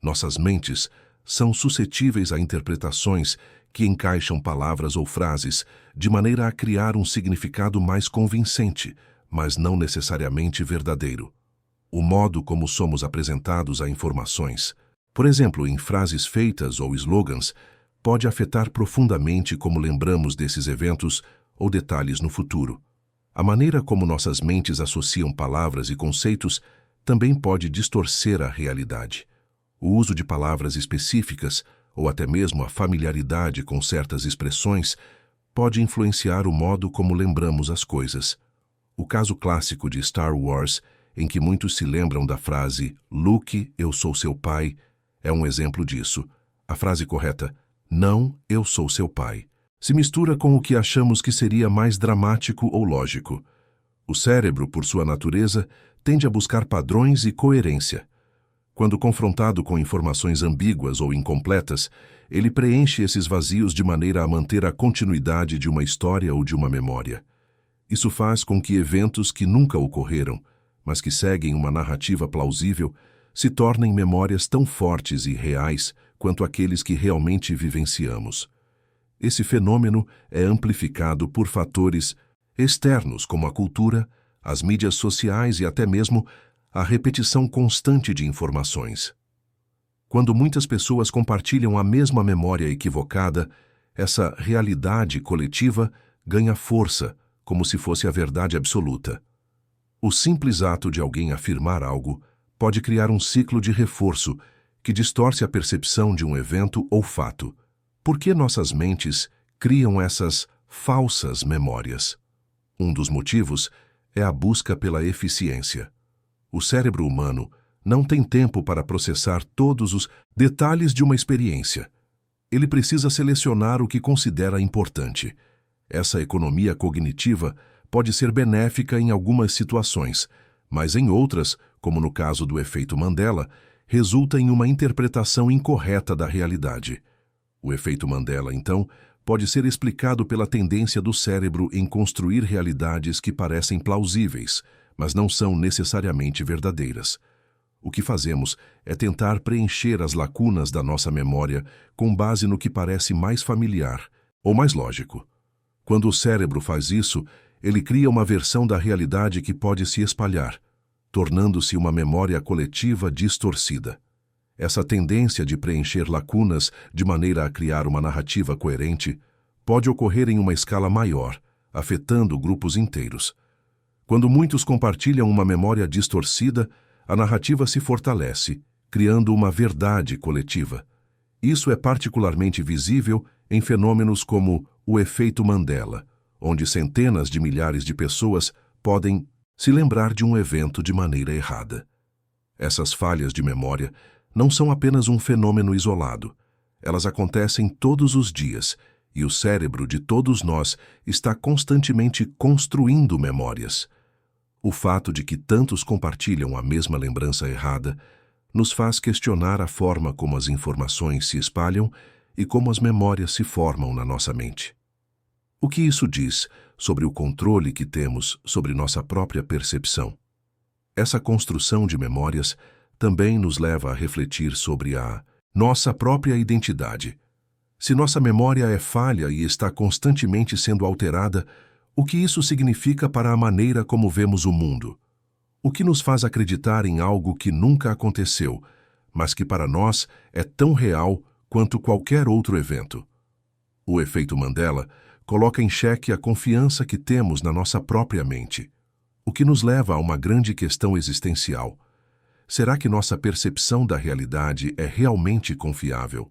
Nossas mentes são suscetíveis a interpretações que encaixam palavras ou frases de maneira a criar um significado mais convincente, mas não necessariamente verdadeiro. O modo como somos apresentados a informações, por exemplo, em frases feitas ou slogans, pode afetar profundamente como lembramos desses eventos ou detalhes no futuro. A maneira como nossas mentes associam palavras e conceitos também pode distorcer a realidade. O uso de palavras específicas, ou até mesmo a familiaridade com certas expressões, pode influenciar o modo como lembramos as coisas. O caso clássico de Star Wars, em que muitos se lembram da frase "Luke, eu sou seu pai", é um exemplo disso. A frase correta, "Não, eu sou seu pai", se mistura com o que achamos que seria mais dramático ou lógico. O cérebro, por sua natureza, tende a buscar padrões e coerência. Quando confrontado com informações ambíguas ou incompletas, ele preenche esses vazios de maneira a manter a continuidade de uma história ou de uma memória. Isso faz com que eventos que nunca ocorreram, mas que seguem uma narrativa plausível, se tornem memórias tão fortes e reais quanto aqueles que realmente vivenciamos. Esse fenômeno é amplificado por fatores externos como a cultura, as mídias sociais e até mesmo a repetição constante de informações. Quando muitas pessoas compartilham a mesma memória equivocada, essa realidade coletiva ganha força, como se fosse a verdade absoluta. O simples ato de alguém afirmar algo pode criar um ciclo de reforço que distorce a percepção de um evento ou fato. Por que nossas mentes criam essas falsas memórias? Um dos motivos é a busca pela eficiência. O cérebro humano não tem tempo para processar todos os detalhes de uma experiência. Ele precisa selecionar o que considera importante. Essa economia cognitiva pode ser benéfica em algumas situações, mas em outras, como no caso do efeito Mandela, resulta em uma interpretação incorreta da realidade. O efeito Mandela, então, pode ser explicado pela tendência do cérebro em construir realidades que parecem plausíveis, mas não são necessariamente verdadeiras. O que fazemos é tentar preencher as lacunas da nossa memória com base no que parece mais familiar ou mais lógico. Quando o cérebro faz isso, ele cria uma versão da realidade que pode se espalhar, tornando-se uma memória coletiva distorcida. Essa tendência de preencher lacunas de maneira a criar uma narrativa coerente pode ocorrer em uma escala maior, afetando grupos inteiros. Quando muitos compartilham uma memória distorcida, a narrativa se fortalece, criando uma verdade coletiva. Isso é particularmente visível em fenômenos como o efeito Mandela, onde centenas de milhares de pessoas podem se lembrar de um evento de maneira errada. Essas falhas de memória não são apenas um fenômeno isolado. Elas acontecem todos os dias e o cérebro de todos nós está constantemente construindo memórias. O fato de que tantos compartilham a mesma lembrança errada nos faz questionar a forma como as informações se espalham e como as memórias se formam na nossa mente. O que isso diz sobre o controle que temos sobre nossa própria percepção? Essa construção de memórias também nos leva a refletir sobre a nossa própria identidade. Se nossa memória é falha e está constantemente sendo alterada, o que isso significa para a maneira como vemos o mundo? O que nos faz acreditar em algo que nunca aconteceu, mas que para nós é tão real quanto qualquer outro evento? O efeito Mandela coloca em xeque a confiança que temos na nossa própria mente, o que nos leva a uma grande questão existencial. Será que nossa percepção da realidade é realmente confiável?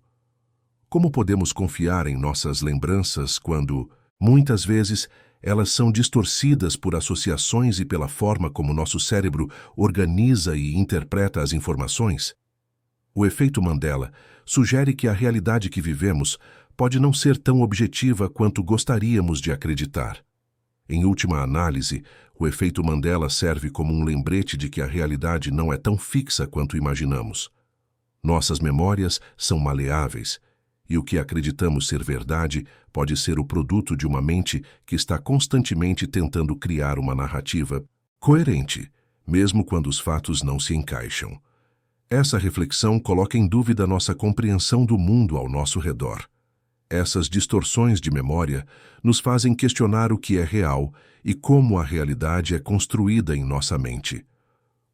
Como podemos confiar em nossas lembranças quando, muitas vezes, elas são distorcidas por associações e pela forma como nosso cérebro organiza e interpreta as informações? O efeito Mandela sugere que a realidade que vivemos pode não ser tão objetiva quanto gostaríamos de acreditar. Em última análise, o efeito Mandela serve como um lembrete de que a realidade não é tão fixa quanto imaginamos. Nossas memórias são maleáveis, e o que acreditamos ser verdade pode ser o produto de uma mente que está constantemente tentando criar uma narrativa coerente, mesmo quando os fatos não se encaixam. Essa reflexão coloca em dúvida nossa compreensão do mundo ao nosso redor. Essas distorções de memória nos fazem questionar o que é real e como a realidade é construída em nossa mente.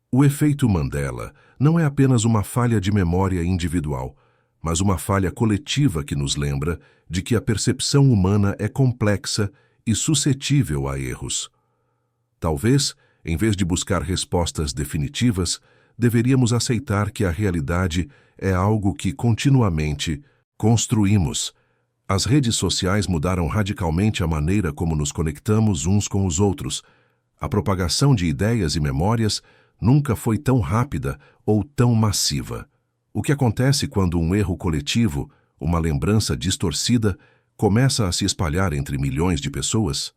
O efeito Mandela não é apenas uma falha de memória individual, mas uma falha coletiva que nos lembra de que a percepção humana é complexa e suscetível a erros. Talvez, em vez de buscar respostas definitivas, deveríamos aceitar que a realidade é algo que continuamente construímos. As redes sociais mudaram radicalmente a maneira como nos conectamos uns com os outros. A propagação de ideias e memórias nunca foi tão rápida ou tão massiva. O que acontece quando um erro coletivo, uma lembrança distorcida, começa a se espalhar entre milhões de pessoas?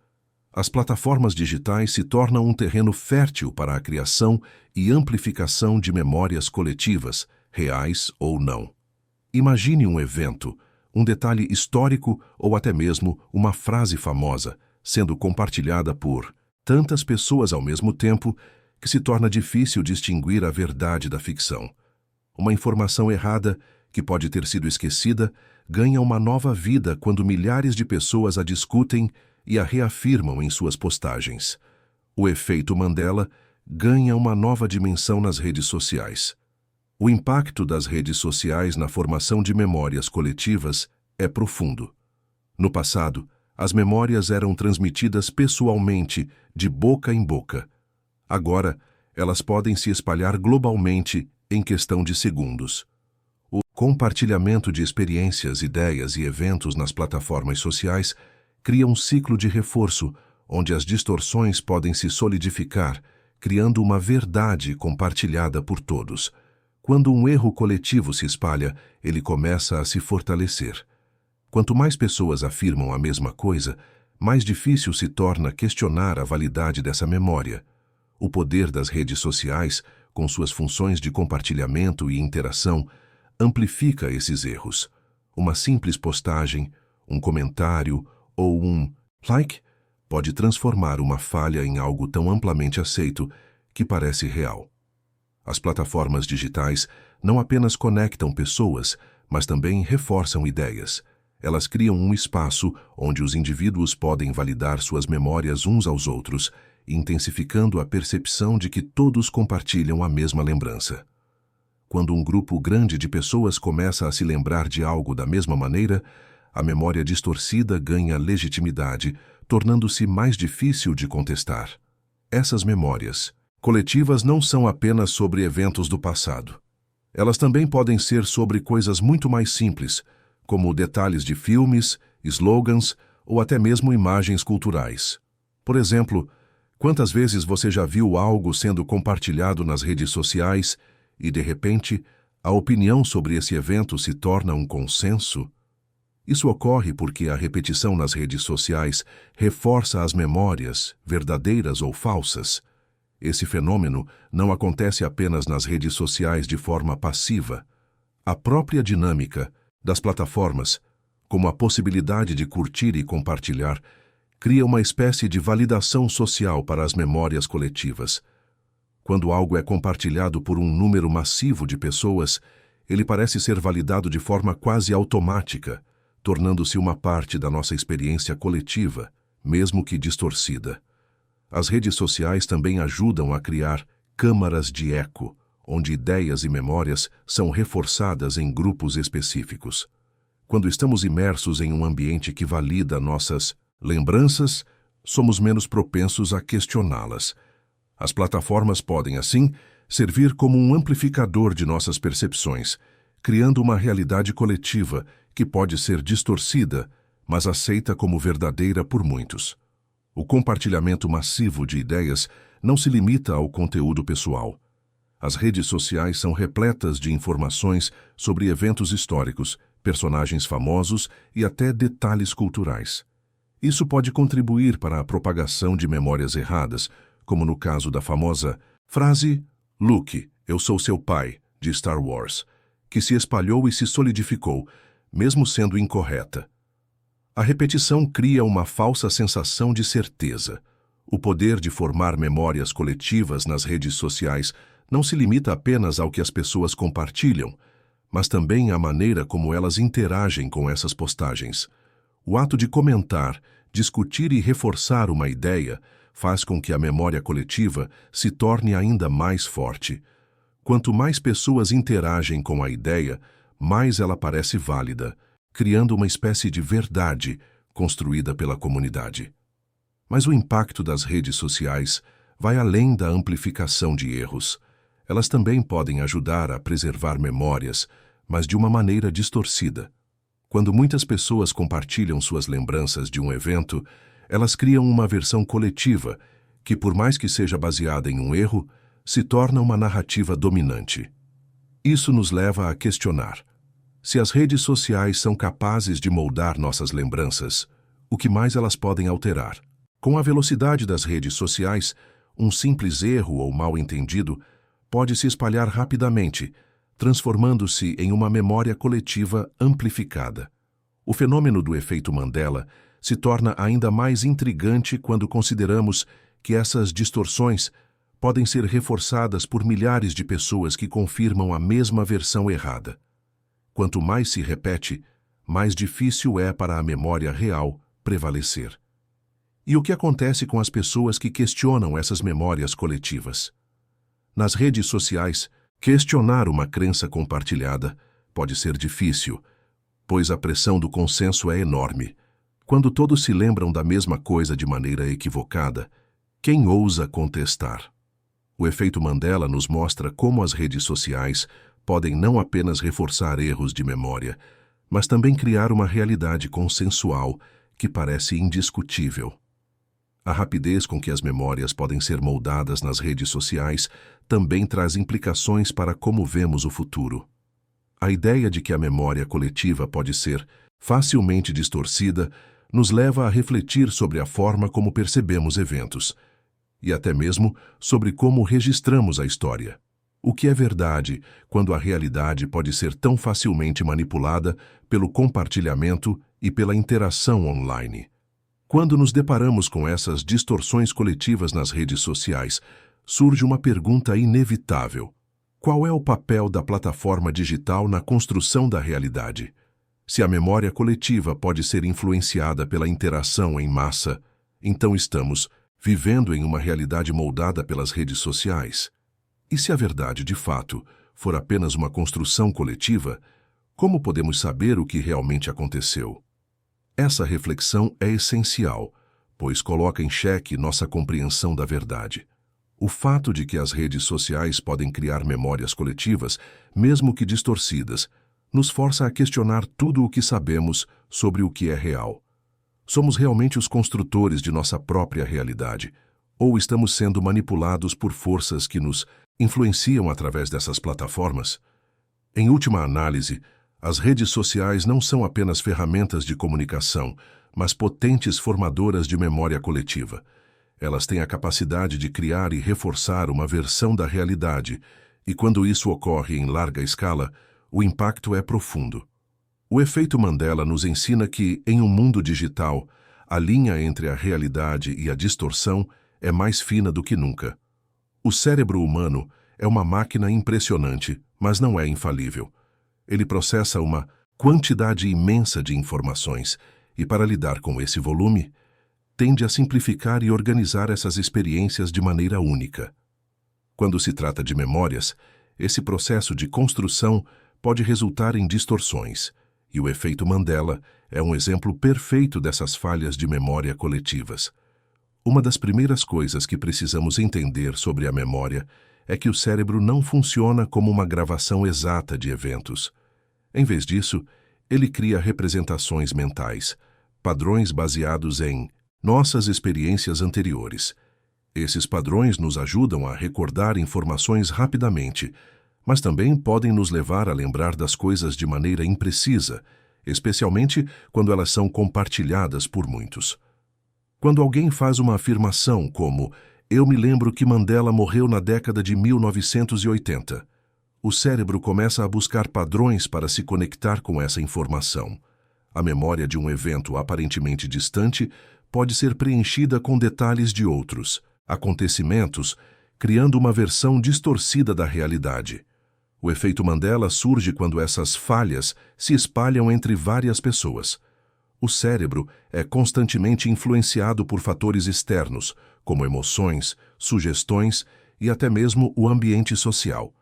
As plataformas digitais se tornam um terreno fértil para a criação e amplificação de memórias coletivas, reais ou não. Imagine um evento, um detalhe histórico ou até mesmo uma frase famosa, sendo compartilhada por tantas pessoas ao mesmo tempo que se torna difícil distinguir a verdade da ficção. Uma informação errada, que pode ter sido esquecida, ganha uma nova vida quando milhares de pessoas a discutem e a reafirmam em suas postagens. O efeito Mandela ganha uma nova dimensão nas redes sociais. O impacto das redes sociais na formação de memórias coletivas é profundo. No passado, as memórias eram transmitidas pessoalmente, de boca em boca. Agora, elas podem se espalhar globalmente em questão de segundos. O compartilhamento de experiências, ideias e eventos nas plataformas sociais cria um ciclo de reforço, onde as distorções podem se solidificar, criando uma verdade compartilhada por todos. Quando um erro coletivo se espalha, ele começa a se fortalecer. Quanto mais pessoas afirmam a mesma coisa, mais difícil se torna questionar a validade dessa memória. O poder das redes sociais, com suas funções de compartilhamento e interação, amplifica esses erros. Uma simples postagem, um comentário ou um like pode transformar uma falha em algo tão amplamente aceito que parece real. As plataformas digitais não apenas conectam pessoas, mas também reforçam ideias. Elas criam um espaço onde os indivíduos podem validar suas memórias uns aos outros, intensificando a percepção de que todos compartilham a mesma lembrança. Quando um grupo grande de pessoas começa a se lembrar de algo da mesma maneira, a memória distorcida ganha legitimidade, tornando-se mais difícil de contestar. Essas memórias coletivas não são apenas sobre eventos do passado. Elas também podem ser sobre coisas muito mais simples, como detalhes de filmes, slogans ou até mesmo imagens culturais. Por exemplo, quantas vezes você já viu algo sendo compartilhado nas redes sociais e, de repente, a opinião sobre esse evento se torna um consenso? Isso ocorre porque a repetição nas redes sociais reforça as memórias, verdadeiras ou falsas. Esse fenômeno não acontece apenas nas redes sociais de forma passiva. A própria dinâmica das plataformas, como a possibilidade de curtir e compartilhar, cria uma espécie de validação social para as memórias coletivas. Quando algo é compartilhado por um número massivo de pessoas, ele parece ser validado de forma quase automática, tornando-se uma parte da nossa experiência coletiva, mesmo que distorcida. As redes sociais também ajudam a criar câmaras de eco, onde ideias e memórias são reforçadas em grupos específicos. Quando estamos imersos em um ambiente que valida nossas lembranças, somos menos propensos a questioná-las. As plataformas podem, assim, servir como um amplificador de nossas percepções, criando uma realidade coletiva que pode ser distorcida, mas aceita como verdadeira por muitos. O compartilhamento massivo de ideias não se limita ao conteúdo pessoal. As redes sociais são repletas de informações sobre eventos históricos, personagens famosos e até detalhes culturais. Isso pode contribuir para a propagação de memórias erradas, como no caso da famosa frase "Luke, eu sou seu pai", de Star Wars, que se espalhou e se solidificou, mesmo sendo incorreta. A repetição cria uma falsa sensação de certeza. O poder de formar memórias coletivas nas redes sociais não se limita apenas ao que as pessoas compartilham, mas também à maneira como elas interagem com essas postagens. O ato de comentar, discutir e reforçar uma ideia faz com que a memória coletiva se torne ainda mais forte. Quanto mais pessoas interagem com a ideia, mais ela parece válida, criando uma espécie de verdade construída pela comunidade. Mas o impacto das redes sociais vai além da amplificação de erros. Elas também podem ajudar a preservar memórias, mas de uma maneira distorcida. Quando muitas pessoas compartilham suas lembranças de um evento, elas criam uma versão coletiva que, por mais que seja baseada em um erro, se torna uma narrativa dominante. Isso nos leva a questionar: se as redes sociais são capazes de moldar nossas lembranças, o que mais elas podem alterar? Com a velocidade das redes sociais, um simples erro ou mal-entendido pode se espalhar rapidamente, transformando-se em uma memória coletiva amplificada. O fenômeno do efeito Mandela se torna ainda mais intrigante quando consideramos que essas distorções podem ser reforçadas por milhares de pessoas que confirmam a mesma versão errada. Quanto mais se repete, mais difícil é para a memória real prevalecer. E o que acontece com as pessoas que questionam essas memórias coletivas? Nas redes sociais, questionar uma crença compartilhada pode ser difícil, pois a pressão do consenso é enorme. Quando todos se lembram da mesma coisa de maneira equivocada, quem ousa contestar? O efeito Mandela nos mostra como as redes sociais podem não apenas reforçar erros de memória, mas também criar uma realidade consensual que parece indiscutível. A rapidez com que as memórias podem ser moldadas nas redes sociais também traz implicações para como vemos o futuro. A ideia de que a memória coletiva pode ser facilmente distorcida nos leva a refletir sobre a forma como percebemos eventos, e até mesmo sobre como registramos a história. O que é verdade quando a realidade pode ser tão facilmente manipulada pelo compartilhamento e pela interação online? Quando nos deparamos com essas distorções coletivas nas redes sociais, surge uma pergunta inevitável: qual é o papel da plataforma digital na construção da realidade? Se a memória coletiva pode ser influenciada pela interação em massa, então estamos vivendo em uma realidade moldada pelas redes sociais. E se a verdade, de fato, for apenas uma construção coletiva, como podemos saber o que realmente aconteceu? Essa reflexão é essencial, pois coloca em xeque nossa compreensão da verdade. O fato de que as redes sociais podem criar memórias coletivas, mesmo que distorcidas, nos força a questionar tudo o que sabemos sobre o que é real. Somos realmente os construtores de nossa própria realidade, ou estamos sendo manipulados por forças que nos influenciam através dessas plataformas? Em última análise, as redes sociais não são apenas ferramentas de comunicação, mas potentes formadoras de memória coletiva. Elas têm a capacidade de criar e reforçar uma versão da realidade, e quando isso ocorre em larga escala, o impacto é profundo. O efeito Mandela nos ensina que, em um mundo digital, a linha entre a realidade e a distorção é mais fina do que nunca. O cérebro humano é uma máquina impressionante, mas não é infalível. Ele processa uma quantidade imensa de informações e, para lidar com esse volume, tende a simplificar e organizar essas experiências de maneira única. Quando se trata de memórias, esse processo de construção pode resultar em distorções, e o efeito Mandela é um exemplo perfeito dessas falhas de memória coletivas. Uma das primeiras coisas que precisamos entender sobre a memória é que o cérebro não funciona como uma gravação exata de eventos. Em vez disso, ele cria representações mentais, padrões baseados em nossas experiências anteriores. Esses padrões nos ajudam a recordar informações rapidamente, mas também podem nos levar a lembrar das coisas de maneira imprecisa, especialmente quando elas são compartilhadas por muitos. Quando alguém faz uma afirmação como "Eu me lembro que Mandela morreu na década de 1980", o cérebro começa a buscar padrões para se conectar com essa informação. A memória de um evento aparentemente distante pode ser preenchida com detalhes de outros acontecimentos, criando uma versão distorcida da realidade. O efeito Mandela surge quando essas falhas se espalham entre várias pessoas. O cérebro é constantemente influenciado por fatores externos, como emoções, sugestões e até mesmo o ambiente social.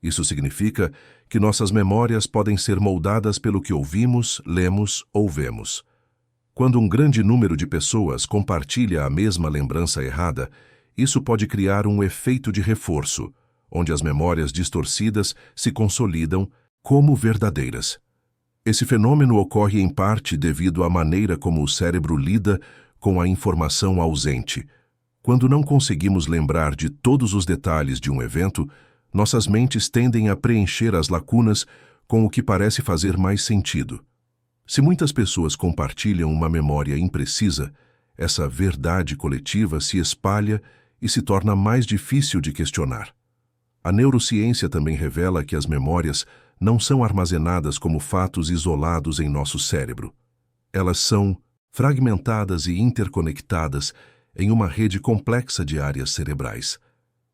Isso significa que nossas memórias podem ser moldadas pelo que ouvimos, lemos ou vemos. Quando um grande número de pessoas compartilha a mesma lembrança errada, isso pode criar um efeito de reforço, onde as memórias distorcidas se consolidam como verdadeiras. Esse fenômeno ocorre em parte devido à maneira como o cérebro lida com a informação ausente. Quando não conseguimos lembrar de todos os detalhes de um evento, nossas mentes tendem a preencher as lacunas com o que parece fazer mais sentido. Se muitas pessoas compartilham uma memória imprecisa, essa verdade coletiva se espalha e se torna mais difícil de questionar. A neurociência também revela que as memórias não são armazenadas como fatos isolados em nosso cérebro. Elas são fragmentadas e interconectadas em uma rede complexa de áreas cerebrais.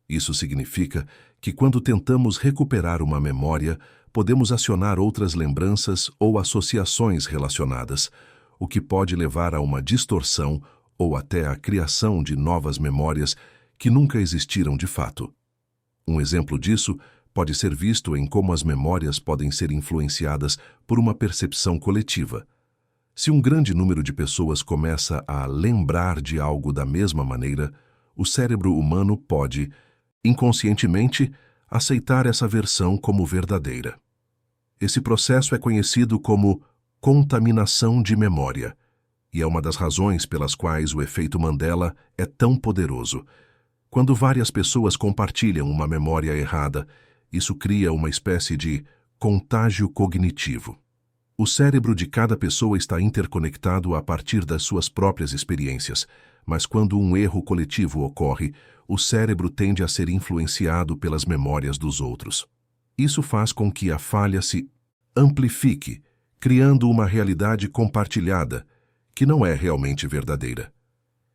Isso significa que quando tentamos recuperar uma memória, podemos acionar outras lembranças ou associações relacionadas, o que pode levar a uma distorção ou até a criação de novas memórias que nunca existiram de fato. Um exemplo disso pode ser visto em como as memórias podem ser influenciadas por uma percepção coletiva. Se um grande número de pessoas começa a lembrar de algo da mesma maneira, o cérebro humano pode inconscientemente, aceitar essa versão como verdadeira. Esse processo é conhecido como contaminação de memória, e é uma das razões pelas quais o efeito Mandela é tão poderoso. Quando várias pessoas compartilham uma memória errada, isso cria uma espécie de contágio cognitivo. O cérebro de cada pessoa está interconectado a partir das suas próprias experiências, mas quando um erro coletivo ocorre, o cérebro tende a ser influenciado pelas memórias dos outros. Isso faz com que a falha se amplifique, criando uma realidade compartilhada, que não é realmente verdadeira.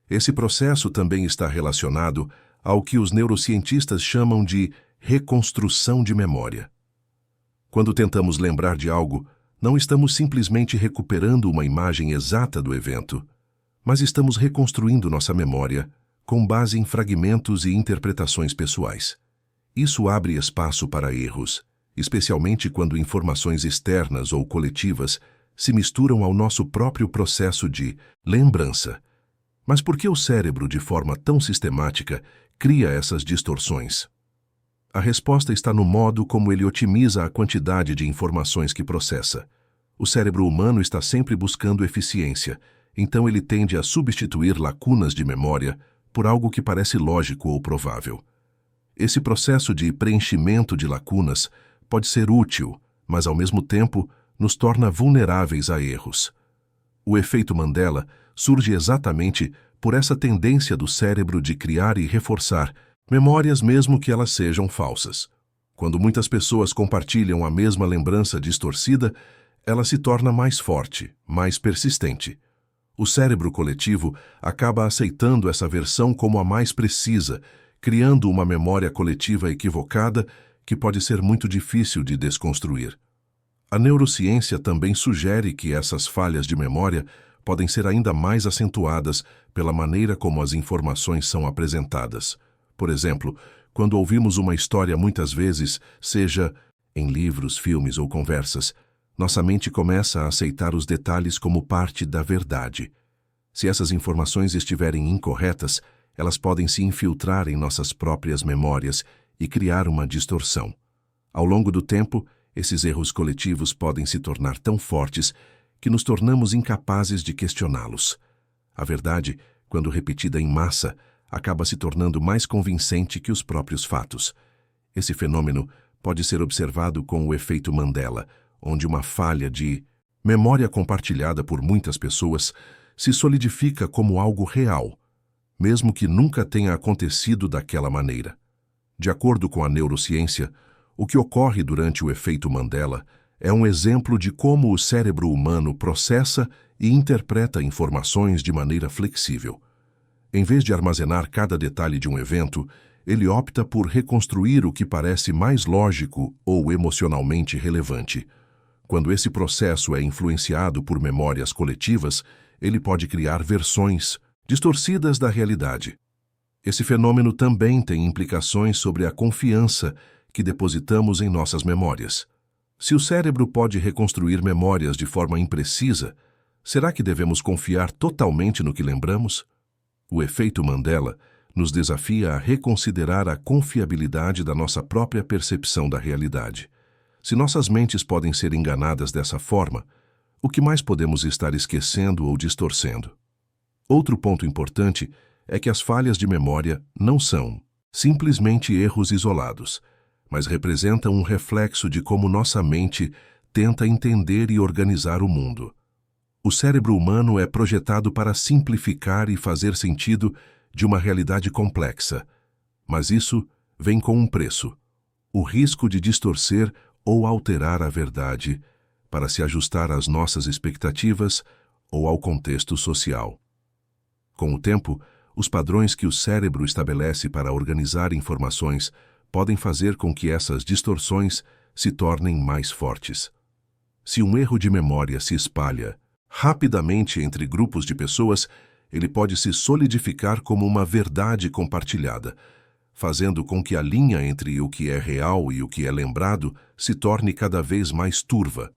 Esse processo também está relacionado ao que os neurocientistas chamam de reconstrução de memória. Quando tentamos lembrar de algo, não estamos simplesmente recuperando uma imagem exata do evento, mas estamos reconstruindo nossa memória com base em fragmentos e interpretações pessoais. Isso abre espaço para erros, especialmente quando informações externas ou coletivas se misturam ao nosso próprio processo de lembrança. Mas por que o cérebro, de forma tão sistemática, cria essas distorções? A resposta está no modo como ele otimiza a quantidade de informações que processa. O cérebro humano está sempre buscando eficiência, então ele tende a substituir lacunas de memória por algo que parece lógico ou provável. Esse processo de preenchimento de lacunas pode ser útil, mas ao mesmo tempo nos torna vulneráveis a erros. O efeito Mandela surge exatamente por essa tendência do cérebro de criar e reforçar memórias mesmo que elas sejam falsas. Quando muitas pessoas compartilham a mesma lembrança distorcida, ela se torna mais forte, mais persistente. O cérebro coletivo acaba aceitando essa versão como a mais precisa, criando uma memória coletiva equivocada que pode ser muito difícil de desconstruir. A neurociência também sugere que essas falhas de memória podem ser ainda mais acentuadas pela maneira como as informações são apresentadas. Por exemplo, quando ouvimos uma história muitas vezes, seja em livros, filmes ou conversas, nossa mente começa a aceitar os detalhes como parte da verdade. Se essas informações estiverem incorretas, elas podem se infiltrar em nossas próprias memórias e criar uma distorção. Ao longo do tempo, esses erros coletivos podem se tornar tão fortes que nos tornamos incapazes de questioná-los. A verdade, quando repetida em massa, acaba se tornando mais convincente que os próprios fatos. Esse fenômeno pode ser observado com o efeito Mandela, onde uma falha de memória compartilhada por muitas pessoas se solidifica como algo real, mesmo que nunca tenha acontecido daquela maneira. De acordo com a neurociência, o que ocorre durante o efeito Mandela é um exemplo de como o cérebro humano processa e interpreta informações de maneira flexível. Em vez de armazenar cada detalhe de um evento, ele opta por reconstruir o que parece mais lógico ou emocionalmente relevante. Quando esse processo é influenciado por memórias coletivas, ele pode criar versões distorcidas da realidade. Esse fenômeno também tem implicações sobre a confiança que depositamos em nossas memórias. Se o cérebro pode reconstruir memórias de forma imprecisa, será que devemos confiar totalmente no que lembramos? O efeito Mandela nos desafia a reconsiderar a confiabilidade da nossa própria percepção da realidade. Se nossas mentes podem ser enganadas dessa forma, o que mais podemos estar esquecendo ou distorcendo? Outro ponto importante é que as falhas de memória não são simplesmente erros isolados, mas representam um reflexo de como nossa mente tenta entender e organizar o mundo. O cérebro humano é projetado para simplificar e fazer sentido de uma realidade complexa, mas isso vem com um preço: o risco de distorcer ou alterar a verdade para se ajustar às nossas expectativas ou ao contexto social. Com o tempo, os padrões que o cérebro estabelece para organizar informações podem fazer com que essas distorções se tornem mais fortes. Se um erro de memória se espalha rapidamente entre grupos de pessoas, ele pode se solidificar como uma verdade compartilhada, fazendo com que a linha entre o que é real e o que é lembrado se torne cada vez mais turva.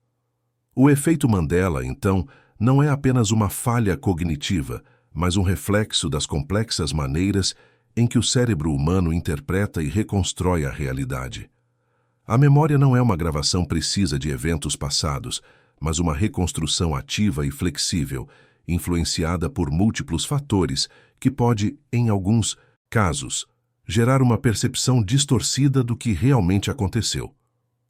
O efeito Mandela, então, não é apenas uma falha cognitiva, mas um reflexo das complexas maneiras em que o cérebro humano interpreta e reconstrói a realidade. A memória não é uma gravação precisa de eventos passados, mas uma reconstrução ativa e flexível, influenciada por múltiplos fatores, que pode, em alguns casos, gerar uma percepção distorcida do que realmente aconteceu.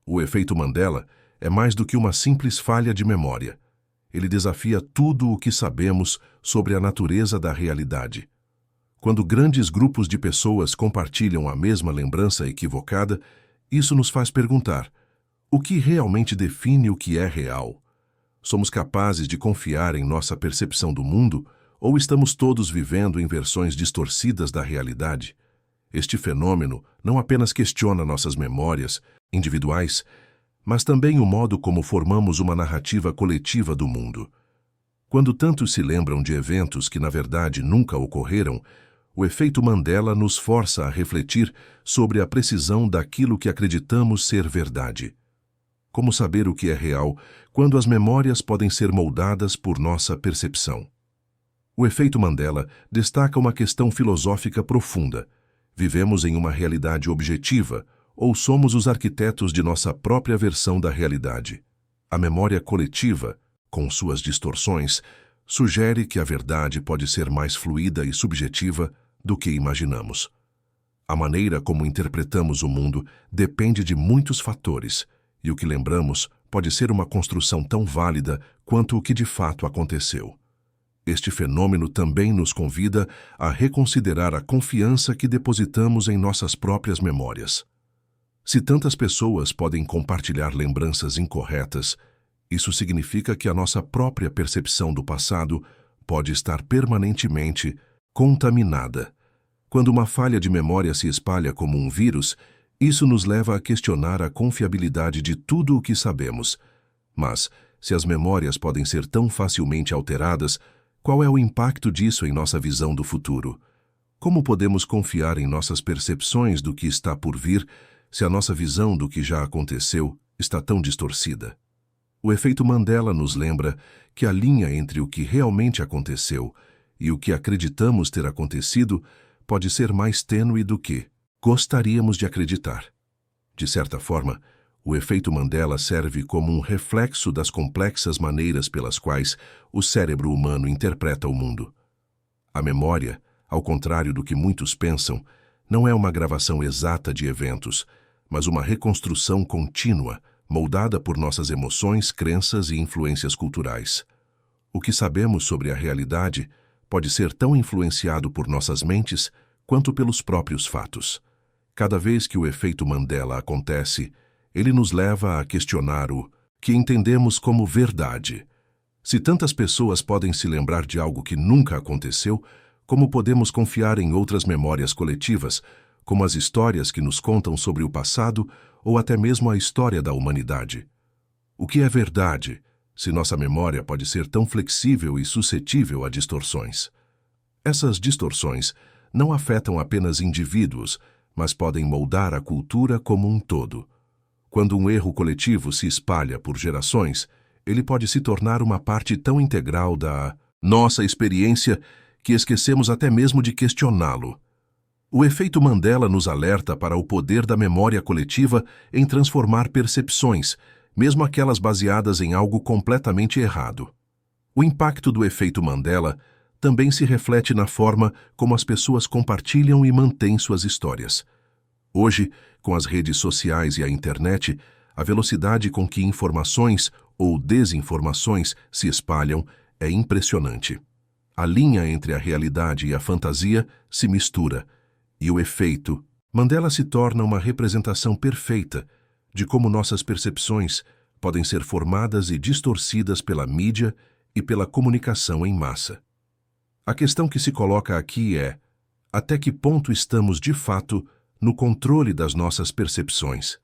O efeito Mandela é mais do que uma simples falha de memória. Ele desafia tudo o que sabemos sobre a natureza da realidade. Quando grandes grupos de pessoas compartilham a mesma lembrança equivocada, isso nos faz perguntar: o que realmente define o que é real? Somos capazes de confiar em nossa percepção do mundo ou estamos todos vivendo em versões distorcidas da realidade? Este fenômeno não apenas questiona nossas memórias individuais, mas também o modo como formamos uma narrativa coletiva do mundo. Quando tantos se lembram de eventos que, na verdade, nunca ocorreram, o efeito Mandela nos força a refletir sobre a precisão daquilo que acreditamos ser verdade. Como saber o que é real quando as memórias podem ser moldadas por nossa percepção? O efeito Mandela destaca uma questão filosófica profunda. Vivemos em uma realidade objetiva ou somos os arquitetos de nossa própria versão da realidade? A memória coletiva, com suas distorções, sugere que a verdade pode ser mais fluida e subjetiva do que imaginamos. A maneira como interpretamos o mundo depende de muitos fatores, e o que lembramos pode ser uma construção tão válida quanto o que de fato aconteceu. Este fenômeno também nos convida a reconsiderar a confiança que depositamos em nossas próprias memórias. Se tantas pessoas podem compartilhar lembranças incorretas, isso significa que a nossa própria percepção do passado pode estar permanentemente contaminada. Quando uma falha de memória se espalha como um vírus, isso nos leva a questionar a confiabilidade de tudo o que sabemos. Mas, se as memórias podem ser tão facilmente alteradas, qual é o impacto disso em nossa visão do futuro? Como podemos confiar em nossas percepções do que está por vir se a nossa visão do que já aconteceu está tão distorcida? O efeito Mandela nos lembra que a linha entre o que realmente aconteceu e o que acreditamos ter acontecido pode ser mais tênue do que gostaríamos de acreditar. De certa forma, o efeito Mandela serve como um reflexo das complexas maneiras pelas quais o cérebro humano interpreta o mundo. A memória, ao contrário do que muitos pensam, não é uma gravação exata de eventos, mas uma reconstrução contínua, moldada por nossas emoções, crenças e influências culturais. O que sabemos sobre a realidade pode ser tão influenciado por nossas mentes quanto pelos próprios fatos. Cada vez que o efeito Mandela acontece, ele nos leva a questionar o que entendemos como verdade. Se tantas pessoas podem se lembrar de algo que nunca aconteceu, como podemos confiar em outras memórias coletivas, como as histórias que nos contam sobre o passado ou até mesmo a história da humanidade? O que é verdade, se nossa memória pode ser tão flexível e suscetível a distorções? Essas distorções não afetam apenas indivíduos, mas podem moldar a cultura como um todo. Quando um erro coletivo se espalha por gerações, ele pode se tornar uma parte tão integral da nossa experiência que esquecemos até mesmo de questioná-lo. O efeito Mandela nos alerta para o poder da memória coletiva em transformar percepções, mesmo aquelas baseadas em algo completamente errado. O impacto do efeito Mandela também se reflete na forma como as pessoas compartilham e mantêm suas histórias. Hoje, com as redes sociais e a internet, a velocidade com que informações ou desinformações se espalham é impressionante. A linha entre a realidade e a fantasia se mistura, e o efeito Mandela se torna uma representação perfeita de como nossas percepções podem ser formadas e distorcidas pela mídia e pela comunicação em massa. A questão que se coloca aqui é: até que ponto estamos, de fato, no controle das nossas percepções?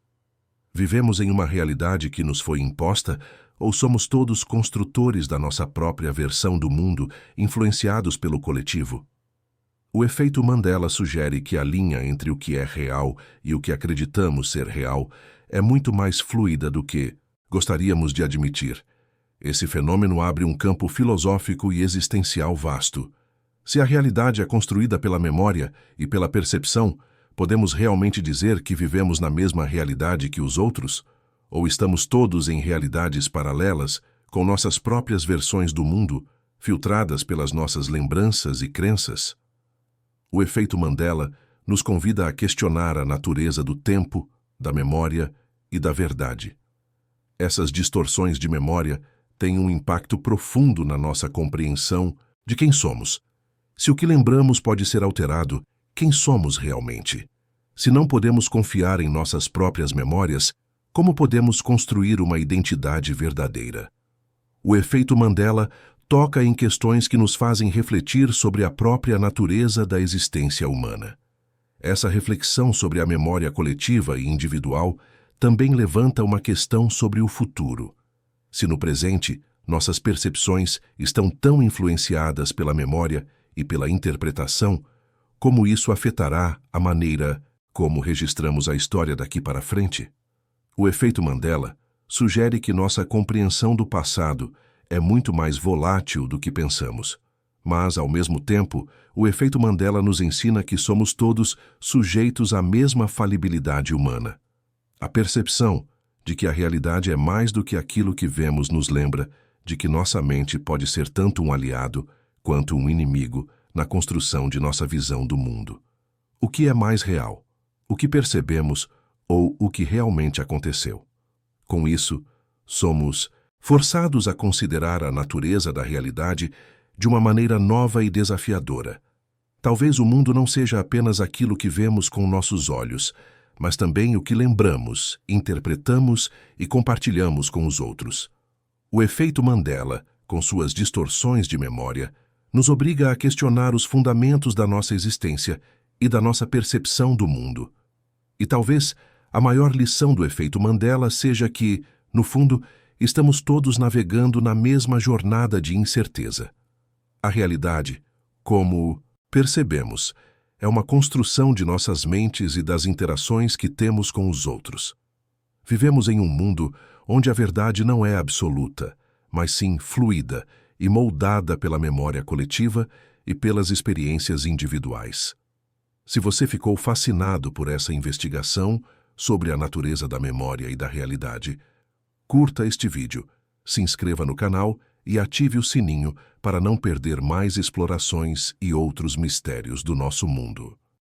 Vivemos em uma realidade que nos foi imposta ou somos todos construtores da nossa própria versão do mundo, influenciados pelo coletivo? O efeito Mandela sugere que a linha entre o que é real e o que acreditamos ser real é muito mais fluida do que gostaríamos de admitir. Esse fenômeno abre um campo filosófico e existencial vasto. Se a realidade é construída pela memória e pela percepção, podemos realmente dizer que vivemos na mesma realidade que os outros? Ou estamos todos em realidades paralelas, com nossas próprias versões do mundo, filtradas pelas nossas lembranças e crenças? O efeito Mandela nos convida a questionar a natureza do tempo, da memória e da verdade. Essas distorções de memória têm um impacto profundo na nossa compreensão de quem somos. Se o que lembramos pode ser alterado, quem somos realmente? Se não podemos confiar em nossas próprias memórias, como podemos construir uma identidade verdadeira? O efeito Mandela toca em questões que nos fazem refletir sobre a própria natureza da existência humana. Essa reflexão sobre a memória coletiva e individual também levanta uma questão sobre o futuro. Se no presente nossas percepções estão tão influenciadas pela memória e pela interpretação, como isso afetará a maneira como registramos a história daqui para frente? O efeito Mandela sugere que nossa compreensão do passado é muito mais volátil do que pensamos. Mas, ao mesmo tempo, o efeito Mandela nos ensina que somos todos sujeitos à mesma falibilidade humana. A percepção de que a realidade é mais do que aquilo que vemos nos lembra de que nossa mente pode ser tanto um aliado quanto um inimigo na construção de nossa visão do mundo. O que é mais real? O que percebemos ou o que realmente aconteceu? Com isso, somos forçados a considerar a natureza da realidade de uma maneira nova e desafiadora. Talvez o mundo não seja apenas aquilo que vemos com nossos olhos, mas também o que lembramos, interpretamos e compartilhamos com os outros. O efeito Mandela, com suas distorções de memória, nos obriga a questionar os fundamentos da nossa existência e da nossa percepção do mundo. E talvez a maior lição do efeito Mandela seja que, no fundo, estamos todos navegando na mesma jornada de incerteza. A realidade, como percebemos, é uma construção de nossas mentes e das interações que temos com os outros. Vivemos em um mundo onde a verdade não é absoluta, mas sim fluida e moldada pela memória coletiva e pelas experiências individuais. Se você ficou fascinado por essa investigação sobre a natureza da memória e da realidade, curta este vídeo, se inscreva no canal e ative o sininho para não perder mais explorações e outros mistérios do nosso mundo.